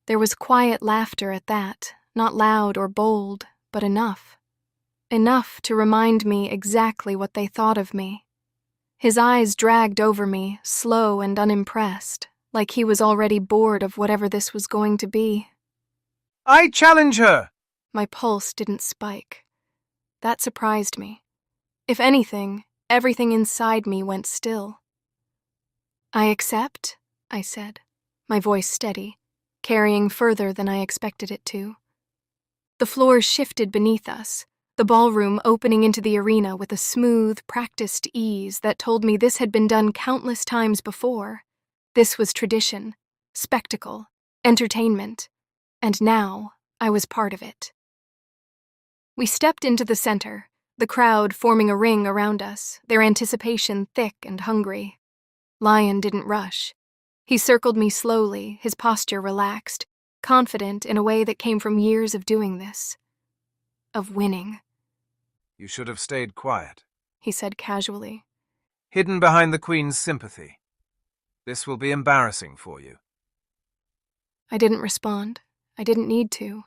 There was quiet laughter at that, not loud or bold, but enough. Enough to remind me exactly what they thought of me. His eyes dragged over me, slow and unimpressed, like he was already bored of whatever this was going to be. I challenge her! My pulse didn't spike. That surprised me. If anything, everything inside me went still. I accept, I said, my voice steady, carrying further than I expected it to. The floor shifted beneath us, the ballroom opening into the arena with a smooth, practiced ease that told me this had been done countless times before. This was tradition, spectacle, entertainment, and now I was part of it. We stepped into the center, the crowd forming a ring around us, their anticipation thick and hungry. Lion didn't rush. He circled me slowly, his posture relaxed, confident in a way that came from years of doing this. Of winning. You should have stayed quiet, he said casually. hidden behind the Queen's sympathy. This will be embarrassing for you. I didn't respond. I didn't need to.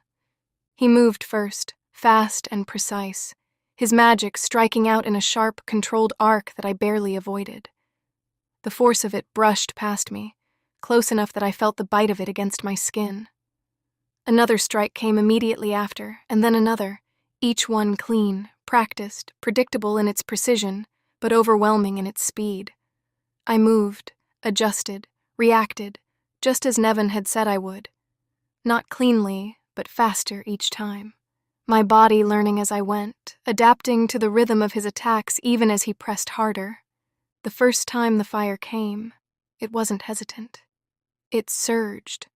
He moved first, fast and precise, his magic striking out in a sharp, controlled arc that I barely avoided. The force of it brushed past me, close enough that I felt the bite of it against my skin. Another strike came immediately after, and then another, each one clean, practiced, predictable in its precision, but overwhelming in its speed. I moved, adjusted, reacted, just as Nevan had said I would. Not cleanly, but faster each time. My body learning as I went, adapting to the rhythm of his attacks even as he pressed harder. The first time the fire came, it wasn't hesitant. It surged.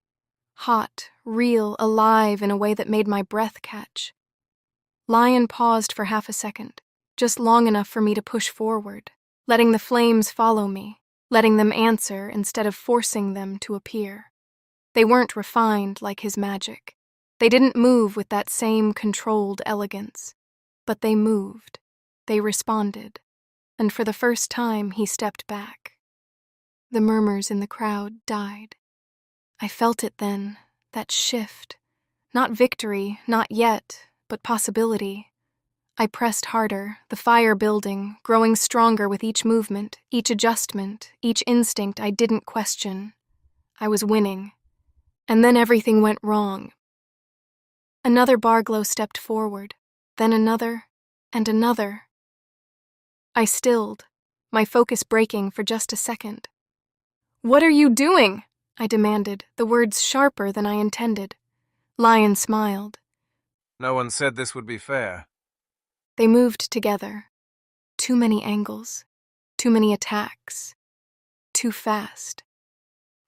Hot, real, alive in a way that made my breath catch. Lion paused for half a second, just long enough for me to push forward, letting the flames follow me, letting them answer instead of forcing them to appear. They weren't refined like his magic. They didn't move with that same controlled elegance. But they moved. They responded. And for the first time, he stepped back. The murmurs in the crowd died. I felt it then, that shift. Not victory, not yet, but possibility. I pressed harder, the fire building, growing stronger with each movement, each adjustment, each instinct I didn't question. I was winning. And then everything went wrong. Another Barglow stepped forward, then another, and another. I stilled, my focus breaking for just a second. "What are you doing?" I demanded, the words sharper than I intended. Lion smiled. No one said this would be fair. They moved together. Too many angles, too many attacks, too fast.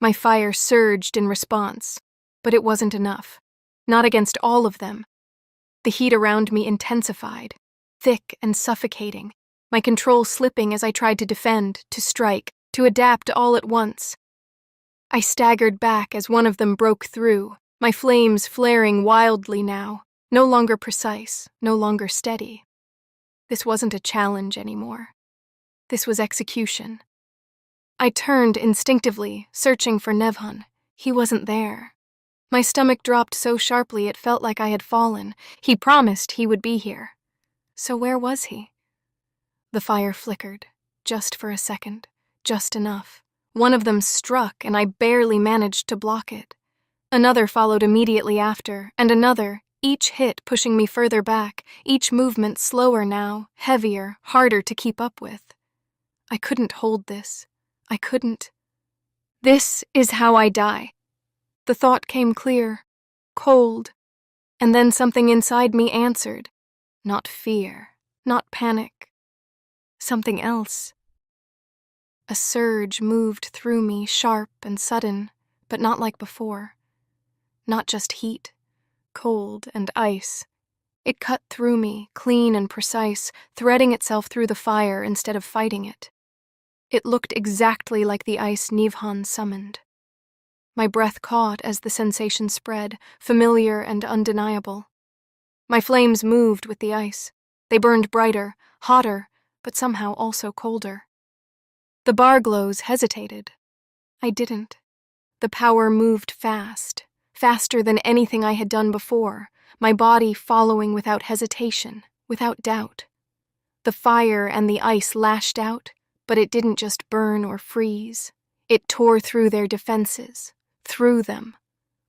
My fire surged in response, but it wasn't enough. Not against all of them. The heat around me intensified, thick and suffocating, my control slipping as I tried to defend, to strike, to adapt all at once. I staggered back as one of them broke through, my flames flaring wildly now, no longer precise, no longer steady. This wasn't a challenge anymore. This was execution. I turned instinctively, searching for Nevhan. He wasn't there. My stomach dropped so sharply it felt like I had fallen. He promised he would be here. So where was he? The fire flickered, just for a second, just enough. One of them struck, and I barely managed to block it. Another followed immediately after, and another, each hit pushing me further back, each movement slower now, heavier, harder to keep up with. I couldn't hold this. I couldn't. This is how I die. The thought came clear, cold, and then something inside me answered. Not fear, not panic. Something else. A surge moved through me, sharp and sudden, but not like before. Not just heat, cold and ice. It cut through me, clean and precise, threading itself through the fire instead of fighting it. It looked exactly like the ice Nivhan summoned. My breath caught as the sensation spread, familiar and undeniable. My flames moved with the ice. They burned brighter, hotter, but somehow also colder. The barglows hesitated. I didn't. The power moved fast, faster than anything I had done before, my body following without hesitation, without doubt. The fire and the ice lashed out, but it didn't just burn or freeze. It tore through their defenses, through them.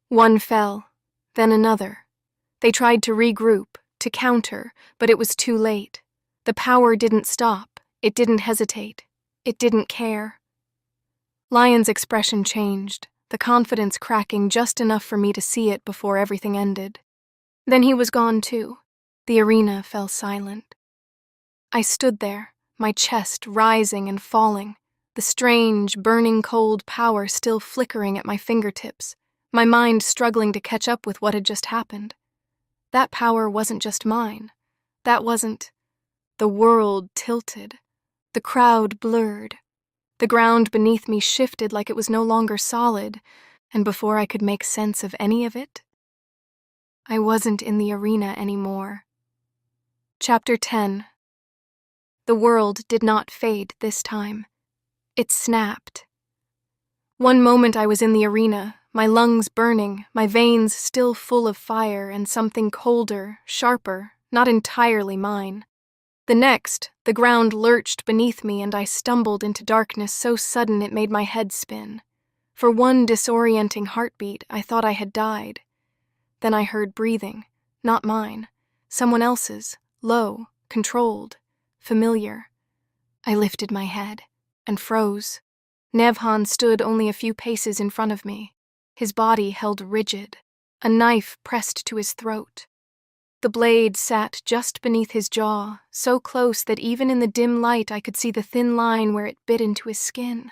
One fell, then another. They tried to regroup, to counter, but it was too late. The power didn't stop. It didn't hesitate. It didn't care. Lion's expression changed, the confidence cracking just enough for me to see it before everything ended. Then he was gone too. The arena fell silent. I stood there, my chest rising and falling, the strange, burning cold power still flickering at my fingertips, my mind struggling to catch up with what had just happened. That power wasn't just mine. That wasn't... The world tilted. The crowd blurred. The ground beneath me shifted like it was no longer solid, and before I could make sense of any of it, I wasn't in the arena anymore. Chapter 10. The world did not fade this time. It snapped. One moment I was in the arena, my lungs burning, my veins still full of fire and something colder, sharper, not entirely mine. The next, the ground lurched beneath me and I stumbled into darkness so sudden it made my head spin. For one disorienting heartbeat, I thought I had died. Then I heard breathing, not mine, someone else's, low, controlled, familiar. I lifted my head and froze. Nevhan stood only a few paces in front of me, his body held rigid, a knife pressed to his throat. The blade sat just beneath his jaw, so close that even in the dim light I could see the thin line where it bit into his skin.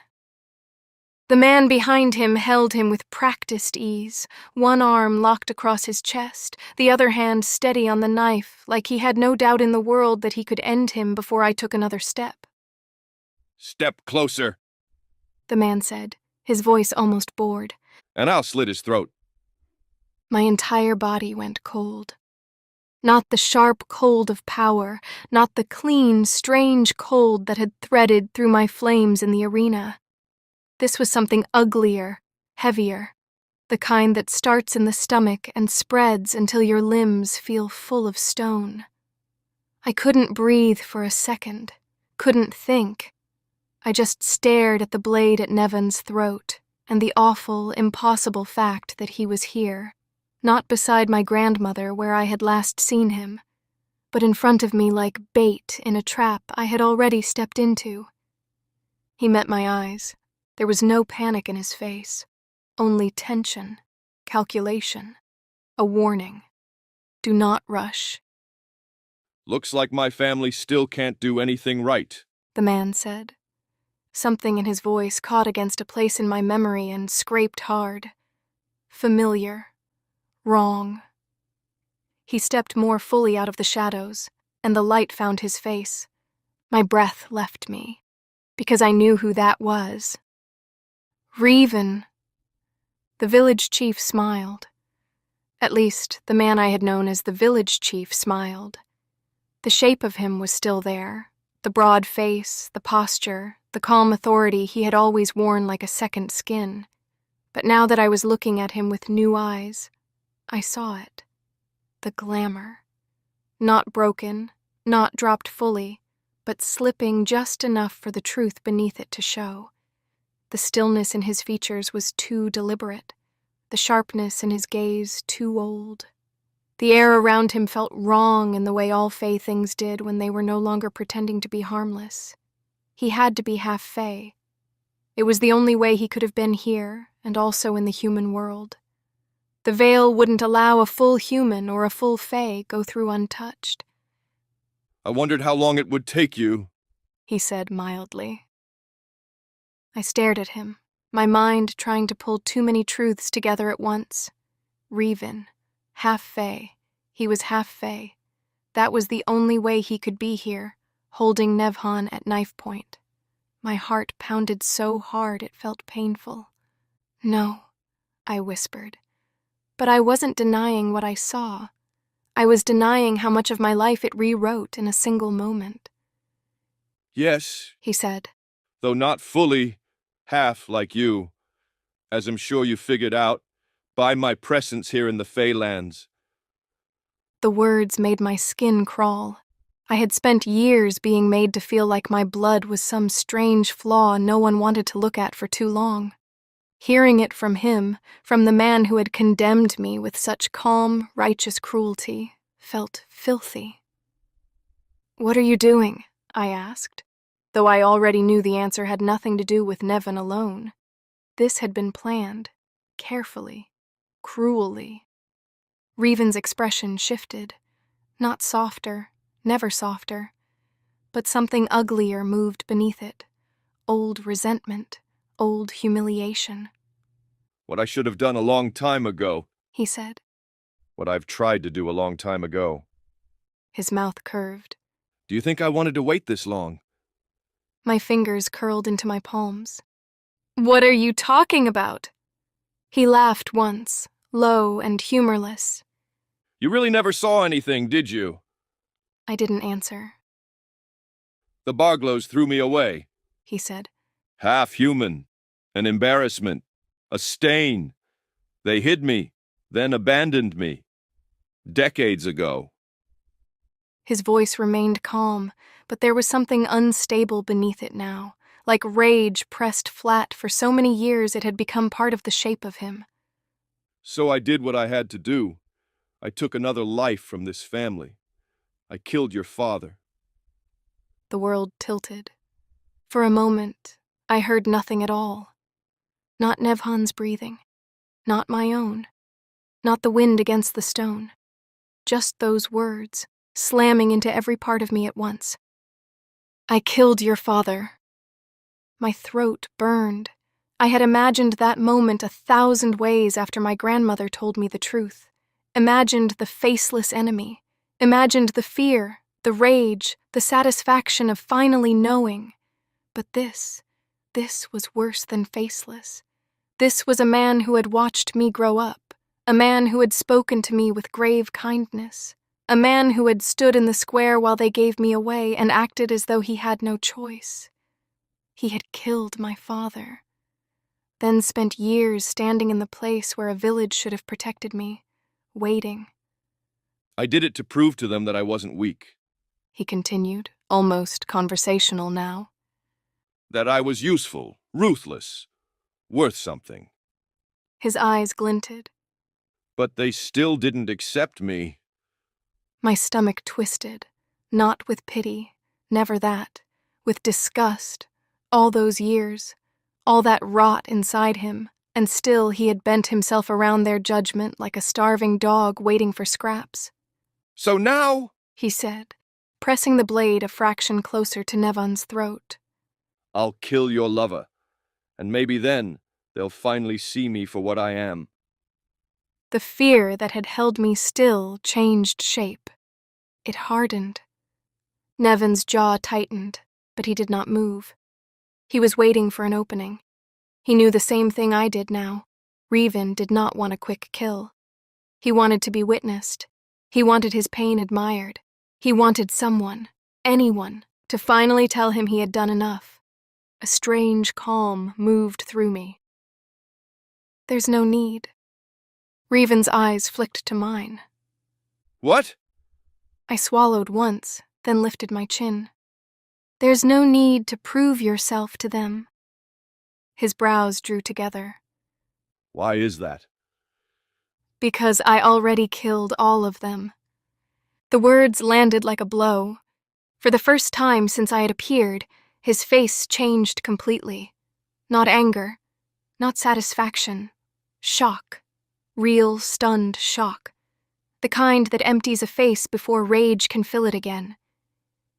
The man behind him held him with practiced ease, one arm locked across his chest, the other hand steady on the knife, like he had no doubt in the world that he could end him before I took another step. Step closer, the man said, his voice almost bored. And I'll slit his throat. My entire body went cold. Not the sharp cold of power, not the clean, strange cold that had threaded through my flames in the arena. This was something uglier, heavier, the kind that starts in the stomach and spreads until your limbs feel full of stone. I couldn't breathe for a second, couldn't think. I just stared at the blade at Nevhan's throat and the awful, impossible fact that he was here. Not beside my grandmother where I had last seen him, but in front of me like bait in a trap I had already stepped into. He met my eyes. There was no panic in his face, only tension, calculation, a warning. Do not rush. Looks like my family still can't do anything right, the man said. Something in his voice caught against a place in my memory and scraped hard. Familiar. Wrong. He stepped more fully out of the shadows, and the light found his face. My breath left me, because I knew who that was. Revan, The village chief smiled. At least, the man I had known as the village chief smiled. The shape of him was still there, the broad face, the posture, the calm authority he had always worn like a second skin. But now that I was looking at him with new eyes, I saw it. The glamour. Not broken, not dropped fully, but slipping just enough for the truth beneath it to show. The stillness in his features was too deliberate, the sharpness in his gaze too old. The air around him felt wrong in the way all Fae things did when they were no longer pretending to be harmless. He had to be half Fae. It was the only way he could have been here, and also in the human world. The veil wouldn't allow a full human or a full Fae go through untouched. I wondered how long it would take you, he said mildly. I stared at him, my mind trying to pull too many truths together at once. Revan. Half Fae. He was half Fae. That was the only way he could be here, holding Nevhan at knife point. My heart pounded so hard it felt painful. No, I whispered. But I wasn't denying what I saw. I was denying how much of my life it rewrote in a single moment. Yes, he said, though not fully, half like you, as I'm sure you figured out, by my presence here in the Faelands. The words made my skin crawl. I had spent years being made to feel like my blood was some strange flaw no one wanted to look at for too long. Hearing it from him, from the man who had condemned me with such calm, righteous cruelty, felt filthy. "What are you doing?" I asked, though I already knew the answer had nothing to do with Nevin alone. This had been planned, carefully, cruelly. Revan's expression shifted, not softer, never softer, but something uglier moved beneath it, old resentment, old humiliation. What I should have done a long time ago, he said. What I've tried to do a long time ago. His mouth curved. Do you think I wanted to wait this long? My fingers curled into my palms. What are you talking about? He laughed once, low and humorless. You really never saw anything, did you? I didn't answer. The Barglows threw me away, he said. Half human, an embarrassment, a stain. They hid me, then abandoned me. Decades ago. His voice remained calm, but there was something unstable beneath it now, like rage pressed flat for so many years it had become part of the shape of him. So I did what I had to do. I took another life from this family. I killed your father. The world tilted. For a moment, I heard nothing at all. Not Nevhan's breathing. Not my own. Not the wind against the stone. Just those words, slamming into every part of me at once. I killed your father. My throat burned. I had imagined that moment 1,000 ways after my grandmother told me the truth. Imagined the faceless enemy. Imagined the fear, the rage, the satisfaction of finally knowing. But this was worse than faceless. This was a man who had watched me grow up, a man who had spoken to me with grave kindness, a man who had stood in the square while they gave me away and acted as though he had no choice. He had killed my father, then spent years standing in the place where a village should have protected me, waiting. I did it to prove to them that I wasn't weak. He continued, almost conversational now. That I was useful, ruthless, worth something. His eyes glinted. But they still didn't accept me. My stomach twisted, not with pity, never that, with disgust. All those years, all that rot inside him, and still he had bent himself around their judgment like a starving dog waiting for scraps. So now, he said, pressing the blade a fraction closer to Nevhan's throat. I'll kill your lover, and maybe then they'll finally see me for what I am. The fear that had held me still changed shape. It hardened. Nevin's jaw tightened, but he did not move. He was waiting for an opening. He knew the same thing I did now. Revan did not want a quick kill. He wanted to be witnessed. He wanted his pain admired. He wanted someone, anyone, to finally tell him he had done enough. A strange calm moved through me. There's no need. Revan's eyes flicked to mine. What? I swallowed once, then lifted my chin. There's no need to prove yourself to them. His brows drew together. Why is that? Because I already killed all of them. The words landed like a blow. For the first time since I had appeared, his face changed completely. Not anger, not satisfaction. Shock. Real, stunned shock. The kind that empties a face before rage can fill it again.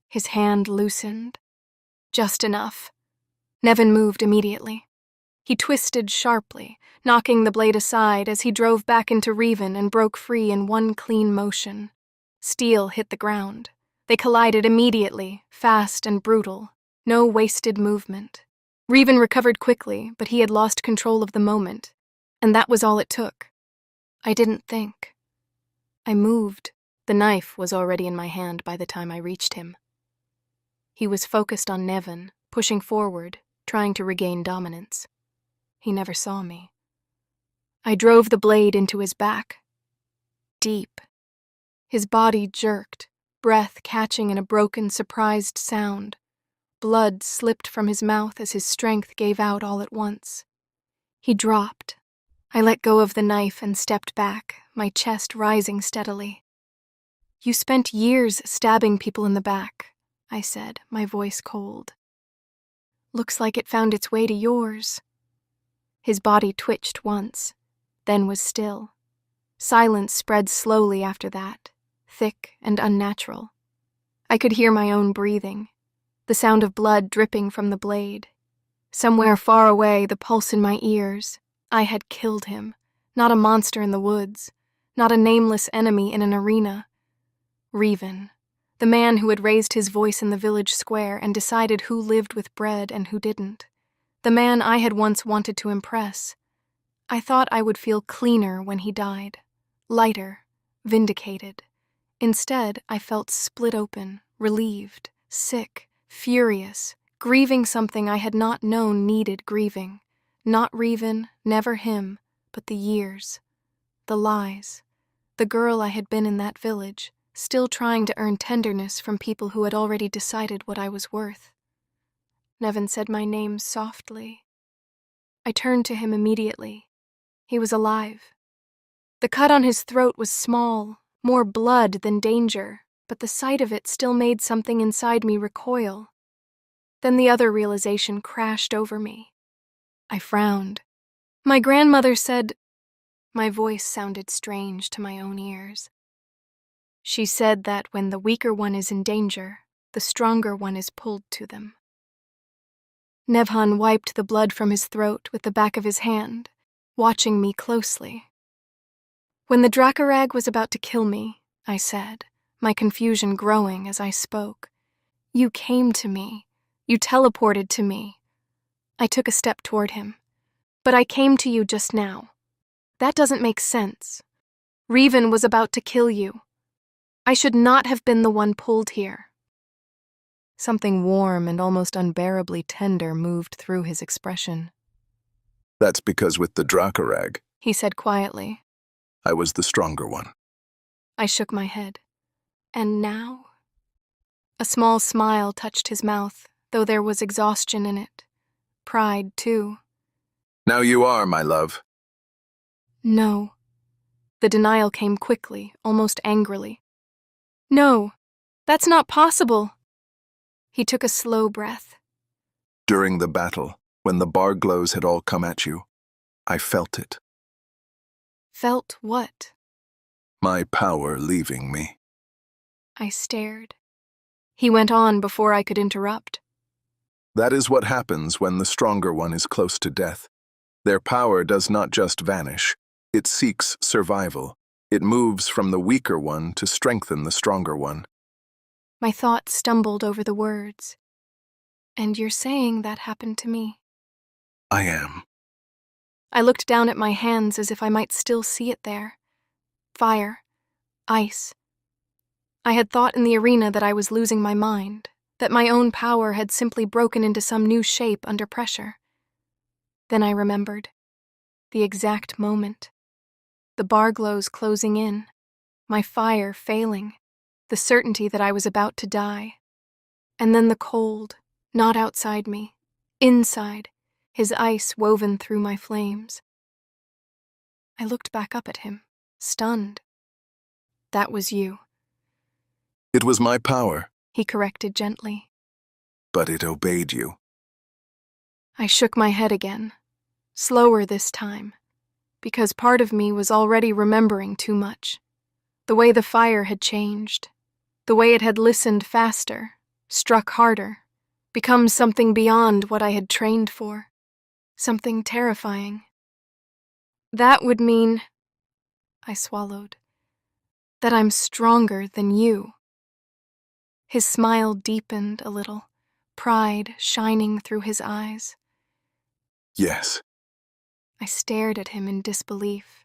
His hand loosened. Just enough. Nevin moved immediately. He twisted sharply, knocking the blade aside as he drove back into Revan and broke free in one clean motion. Steel hit the ground. They collided immediately, fast and brutal. No wasted movement. Revan recovered quickly, but he had lost control of the moment, and that was all it took. I didn't think. I moved. The knife was already in my hand by the time I reached him. He was focused on Nevin, pushing forward, trying to regain dominance. He never saw me. I drove the blade into his back. Deep. His body jerked, breath catching in a broken, surprised sound. Blood slipped from his mouth as his strength gave out all at once. He dropped. I let go of the knife and stepped back, my chest rising steadily. You spent years stabbing people in the back, I said, my voice cold. Looks like it found its way to yours. His body twitched once, then was still. Silence spread slowly after that, thick and unnatural. I could hear my own breathing, the sound of blood dripping from the blade. Somewhere far away, the pulse in my ears. I had killed him, not a monster in the woods, not a nameless enemy in an arena. Revan, the man who had raised his voice in the village square and decided who lived with bread and who didn't. The man I had once wanted to impress. I thought I would feel cleaner when he died, lighter, vindicated. Instead, I felt split open, relieved, sick, furious, grieving something I had not known needed grieving. Not Revan, never him, but the years, the lies, the girl I had been in that village, still trying to earn tenderness from people who had already decided what I was worth. Nevin said my name softly. I turned to him immediately. He was alive. The cut on his throat was small, more blood than danger, but the sight of it still made something inside me recoil. Then the other realization crashed over me. I frowned. My grandmother said... My voice sounded strange to my own ears. She said that when the weaker one is in danger, the stronger one is pulled to them. Nevhan wiped the blood from his throat with the back of his hand, watching me closely. When the Dracarag was about to kill me, I said, my confusion growing as I spoke, you came to me. You teleported to me. I took a step toward him. But I came to you just now. That doesn't make sense. Revan was about to kill you. I should not have been the one pulled here. Something warm and almost unbearably tender moved through his expression. That's because with the Dracarag, He said quietly. I was the stronger one. I shook my head. And now? A small smile touched his mouth, though there was exhaustion in it. Pride, too. Now you are, my love. No. The denial came quickly, almost angrily. No, that's not possible. He took a slow breath. During the battle, when the Barglows had all come at you, I felt it. Felt what? My power leaving me. I stared. He went on before I could interrupt. That is what happens when the stronger one is close to death. Their power does not just vanish. It seeks survival. It moves from the weaker one to strengthen the stronger one. My thoughts stumbled over the words. And you're saying that happened to me? I am. I looked down at my hands as if I might still see it there. Fire. Ice. I had thought in the arena that I was losing my mind, that my own power had simply broken into some new shape under pressure. Then I remembered. The exact moment. The Barglows closing in. My fire failing. The certainty that I was about to die. And then the cold, not outside me, inside, his ice woven through my flames. I looked back up at him, stunned. That was you, It was my power, he corrected gently. but it obeyed you. I shook my head again, slower this time, because part of me was already remembering too much. The way the fire had changed, the way it had listened faster, struck harder, become something beyond what I had trained for, something terrifying. That would mean, I swallowed, that I'm stronger than you. His smile deepened a little, pride shining through his eyes. Yes, I stared at him in disbelief.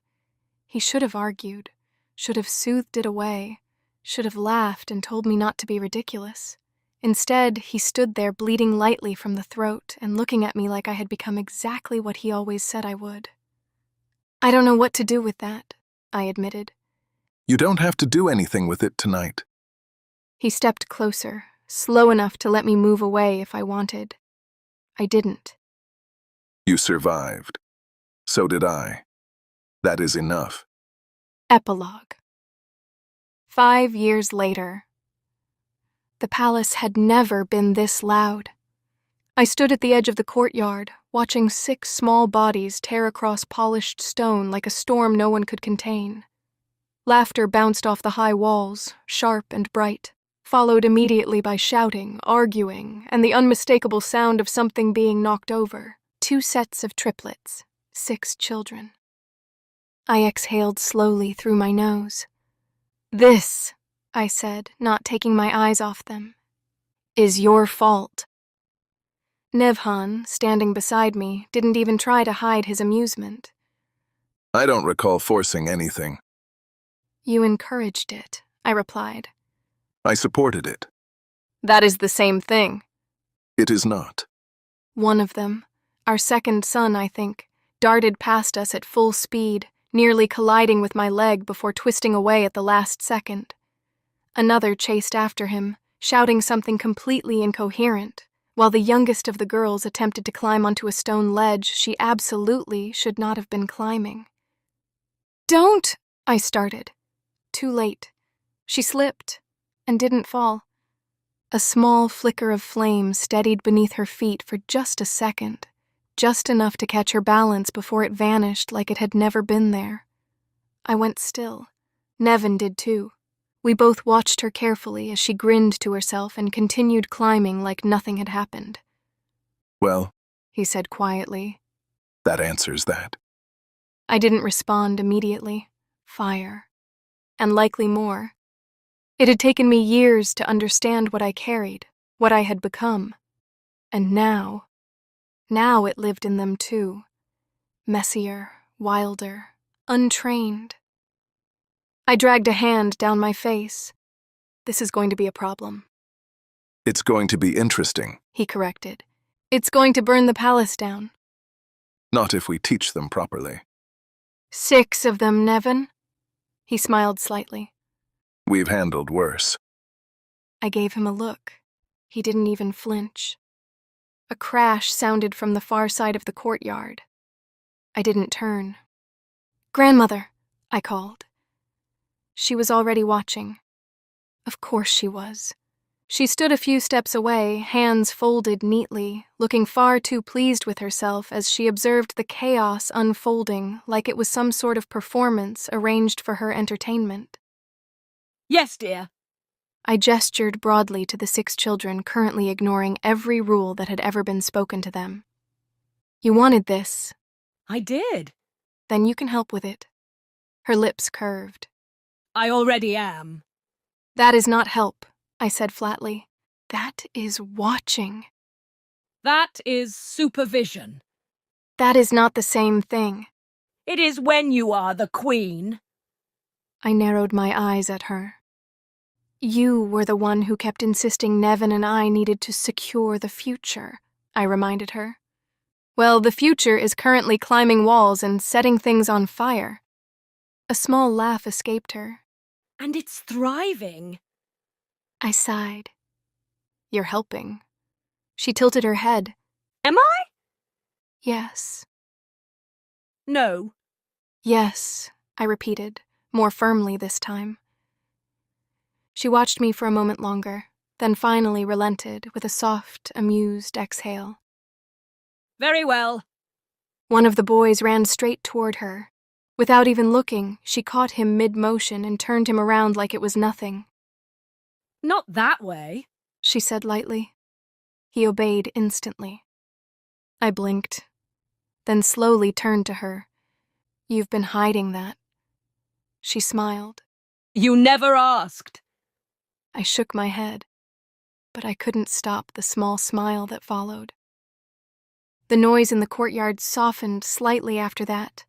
He should have argued, should have soothed it away, should have laughed and told me not to be ridiculous. Instead, he stood there bleeding lightly from the throat and looking at me like I had become exactly what he always said I would. I don't know what to do with that, I admitted. you don't have to do anything with it tonight. He stepped closer, slow enough to let me move away if I wanted. I didn't. You survived. So did I. That is enough. Epilogue. 5 years later. The palace had never been this loud. I stood at the edge of the courtyard, watching 6 small bodies tear across polished stone like a storm no one could contain. Laughter bounced off the high walls, sharp and bright, followed immediately by shouting, arguing, and the unmistakable sound of something being knocked over. 2 sets of triplets, 6 children. I exhaled slowly through my nose. This, I said, not taking my eyes off them, is your fault. Nevhan, standing beside me, didn't even try to hide his amusement. I don't recall forcing anything. You encouraged it, I replied. I supported it. That is the same thing. It is not. One of them, our second son, I think, darted past us at full speed, nearly colliding with my leg before twisting away at the last second. Another chased after him, shouting something completely incoherent, while the youngest of the girls attempted to climb onto a stone ledge she absolutely should not have been climbing. Don't! I started. Too late. She slipped, and didn't fall. A small flicker of flame steadied beneath her feet for just a second, just enough to catch her balance before it vanished like it had never been there. I went still. Nevin did too. We both watched her carefully as she grinned to herself and continued climbing like nothing had happened. Well, He said quietly. that answers that. I didn't respond immediately. Fire. And likely more. It had taken me years to understand what I carried, what I had become. And now it lived in them too. Messier, wilder, untrained. I dragged a hand down my face. This is going to be a problem, It's going to be interesting. he corrected. It's going to burn the palace down. Not if we teach them properly. 6 of them, Nevin. He smiled slightly. We've handled worse. I gave him a look. He didn't even flinch. A crash sounded from the far side of the courtyard. I didn't turn. Grandmother, I called. She was already watching. Of course she was. She stood a few steps away, hands folded neatly, looking far too pleased with herself as she observed the chaos unfolding like it was some sort of performance arranged for her entertainment. Yes, dear. I gestured broadly to the 6 children currently ignoring every rule that had ever been spoken to them. You wanted this. I did. Then you can help with it. Her lips curved. I already am. That is not help, I said flatly. That is watching. That is supervision. That is not the same thing. It is when you are the queen. I narrowed my eyes at her. You were the one who kept insisting Nevin and I needed to secure the future, I reminded her. Well, the future is currently climbing walls and setting things on fire. A small laugh escaped her. And it's thriving. I sighed. You're helping. She tilted her head. Am I? Yes. No. Yes, I repeated, more firmly this time. She watched me for a moment longer, then finally relented with a soft, amused exhale. Very well. One of the boys ran straight toward her. Without even looking, she caught him mid-motion and turned him around like it was nothing. Not that way, she said lightly. He obeyed instantly. I blinked, then slowly turned to her. You've been hiding that. She smiled. You never asked. I shook my head, but I couldn't stop the small smile that followed. The noise in the courtyard softened slightly after that.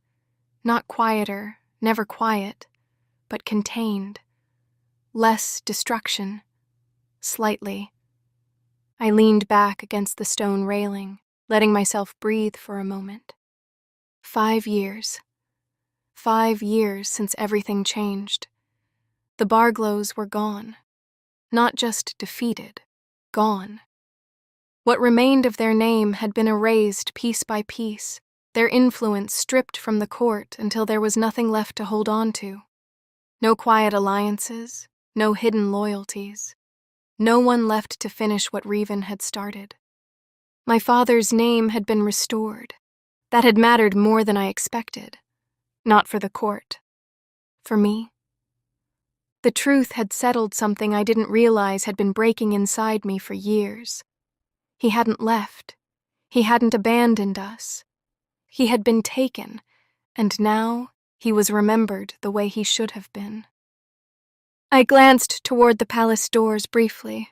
Not quieter, never quiet, but contained. Less destruction. Slightly. I leaned back against the stone railing, letting myself breathe for a moment. 5 years. 5 years since everything changed. The Barglows were gone. Not just defeated, gone. What remained of their name had been erased piece by piece, their influence stripped from the court until there was nothing left to hold on to. No quiet alliances, no hidden loyalties. No one left to finish what Revan had started. My father's name had been restored. That had mattered more than I expected. Not for the court. For me. The truth had settled something I didn't realize had been breaking inside me for years. He hadn't left. He hadn't abandoned us. He had been taken, and now he was remembered the way he should have been. I glanced toward the palace doors briefly.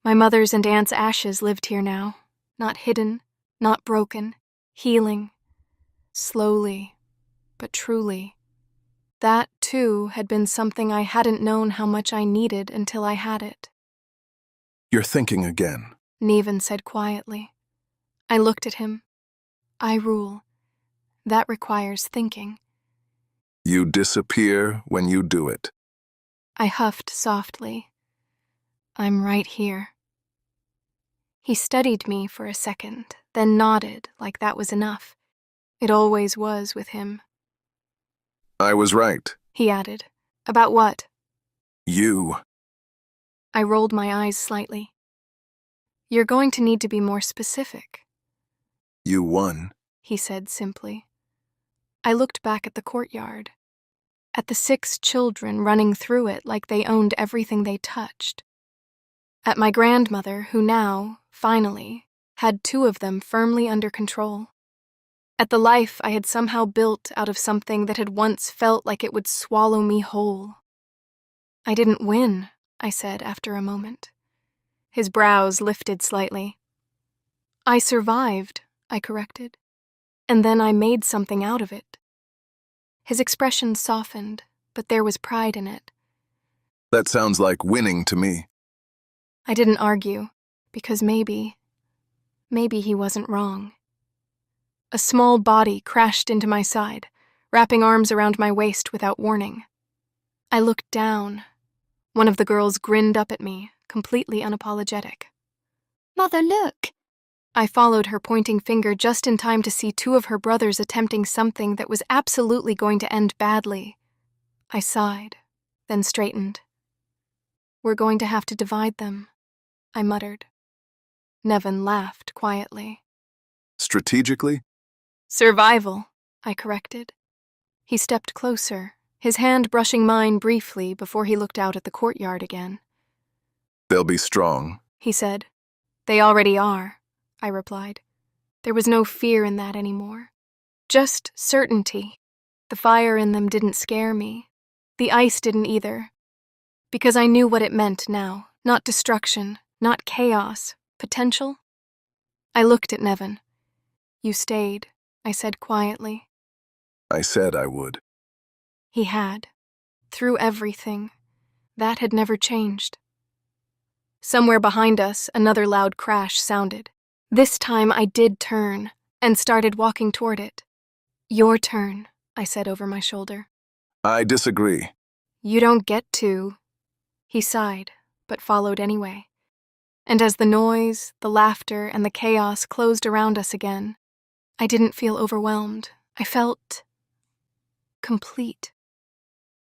My mother's and aunt's ashes lived here now, not hidden, not broken, healing. Slowly, but truly. That, too, had been something I hadn't known how much I needed until I had it. You're thinking again, Nevin said quietly. I looked at him. I rule. That requires thinking. You disappear when you do it. I huffed softly. I'm right here. He studied me for a second, then nodded like that was enough. It always was with him. I was right. He added. About what? You. I rolled my eyes slightly. You're going to need to be more specific. You won, he said simply. I looked back at the courtyard, at the 6 children running through it like they owned everything they touched, at my grandmother who now, finally, had 2 of them firmly under control, at the life I had somehow built out of something that had once felt like it would swallow me whole. I didn't win, I said after a moment. His brows lifted slightly. I survived, I corrected, and then I made something out of it. His expression softened, but there was pride in it. That sounds like winning to me. I didn't argue, because maybe he wasn't wrong. A small body crashed into my side, wrapping arms around my waist without warning. I looked down. One of the girls grinned up at me, completely unapologetic. Mother, look! I followed her pointing finger just in time to see 2 of her brothers attempting something that was absolutely going to end badly. I sighed, then straightened. We're going to have to divide them, I muttered. Nevin laughed quietly. Strategically? Survival, I corrected. He stepped closer, his hand brushing mine briefly before he looked out at the courtyard again. They'll be strong, he said. They already are, I replied. There was no fear in that anymore. Just certainty. The fire in them didn't scare me. The ice didn't either. Because I knew what it meant now. Not destruction, not chaos, potential. I looked at Nevin. You stayed. I said quietly. I said I would. He had. Through everything. That had never changed. Somewhere behind us, another loud crash sounded. This time I did turn and started walking toward it. Your turn, I said over my shoulder. I disagree. You don't get to. He sighed, but followed anyway. And as the noise, the laughter, and the chaos closed around us again, I didn't feel overwhelmed. I felt complete.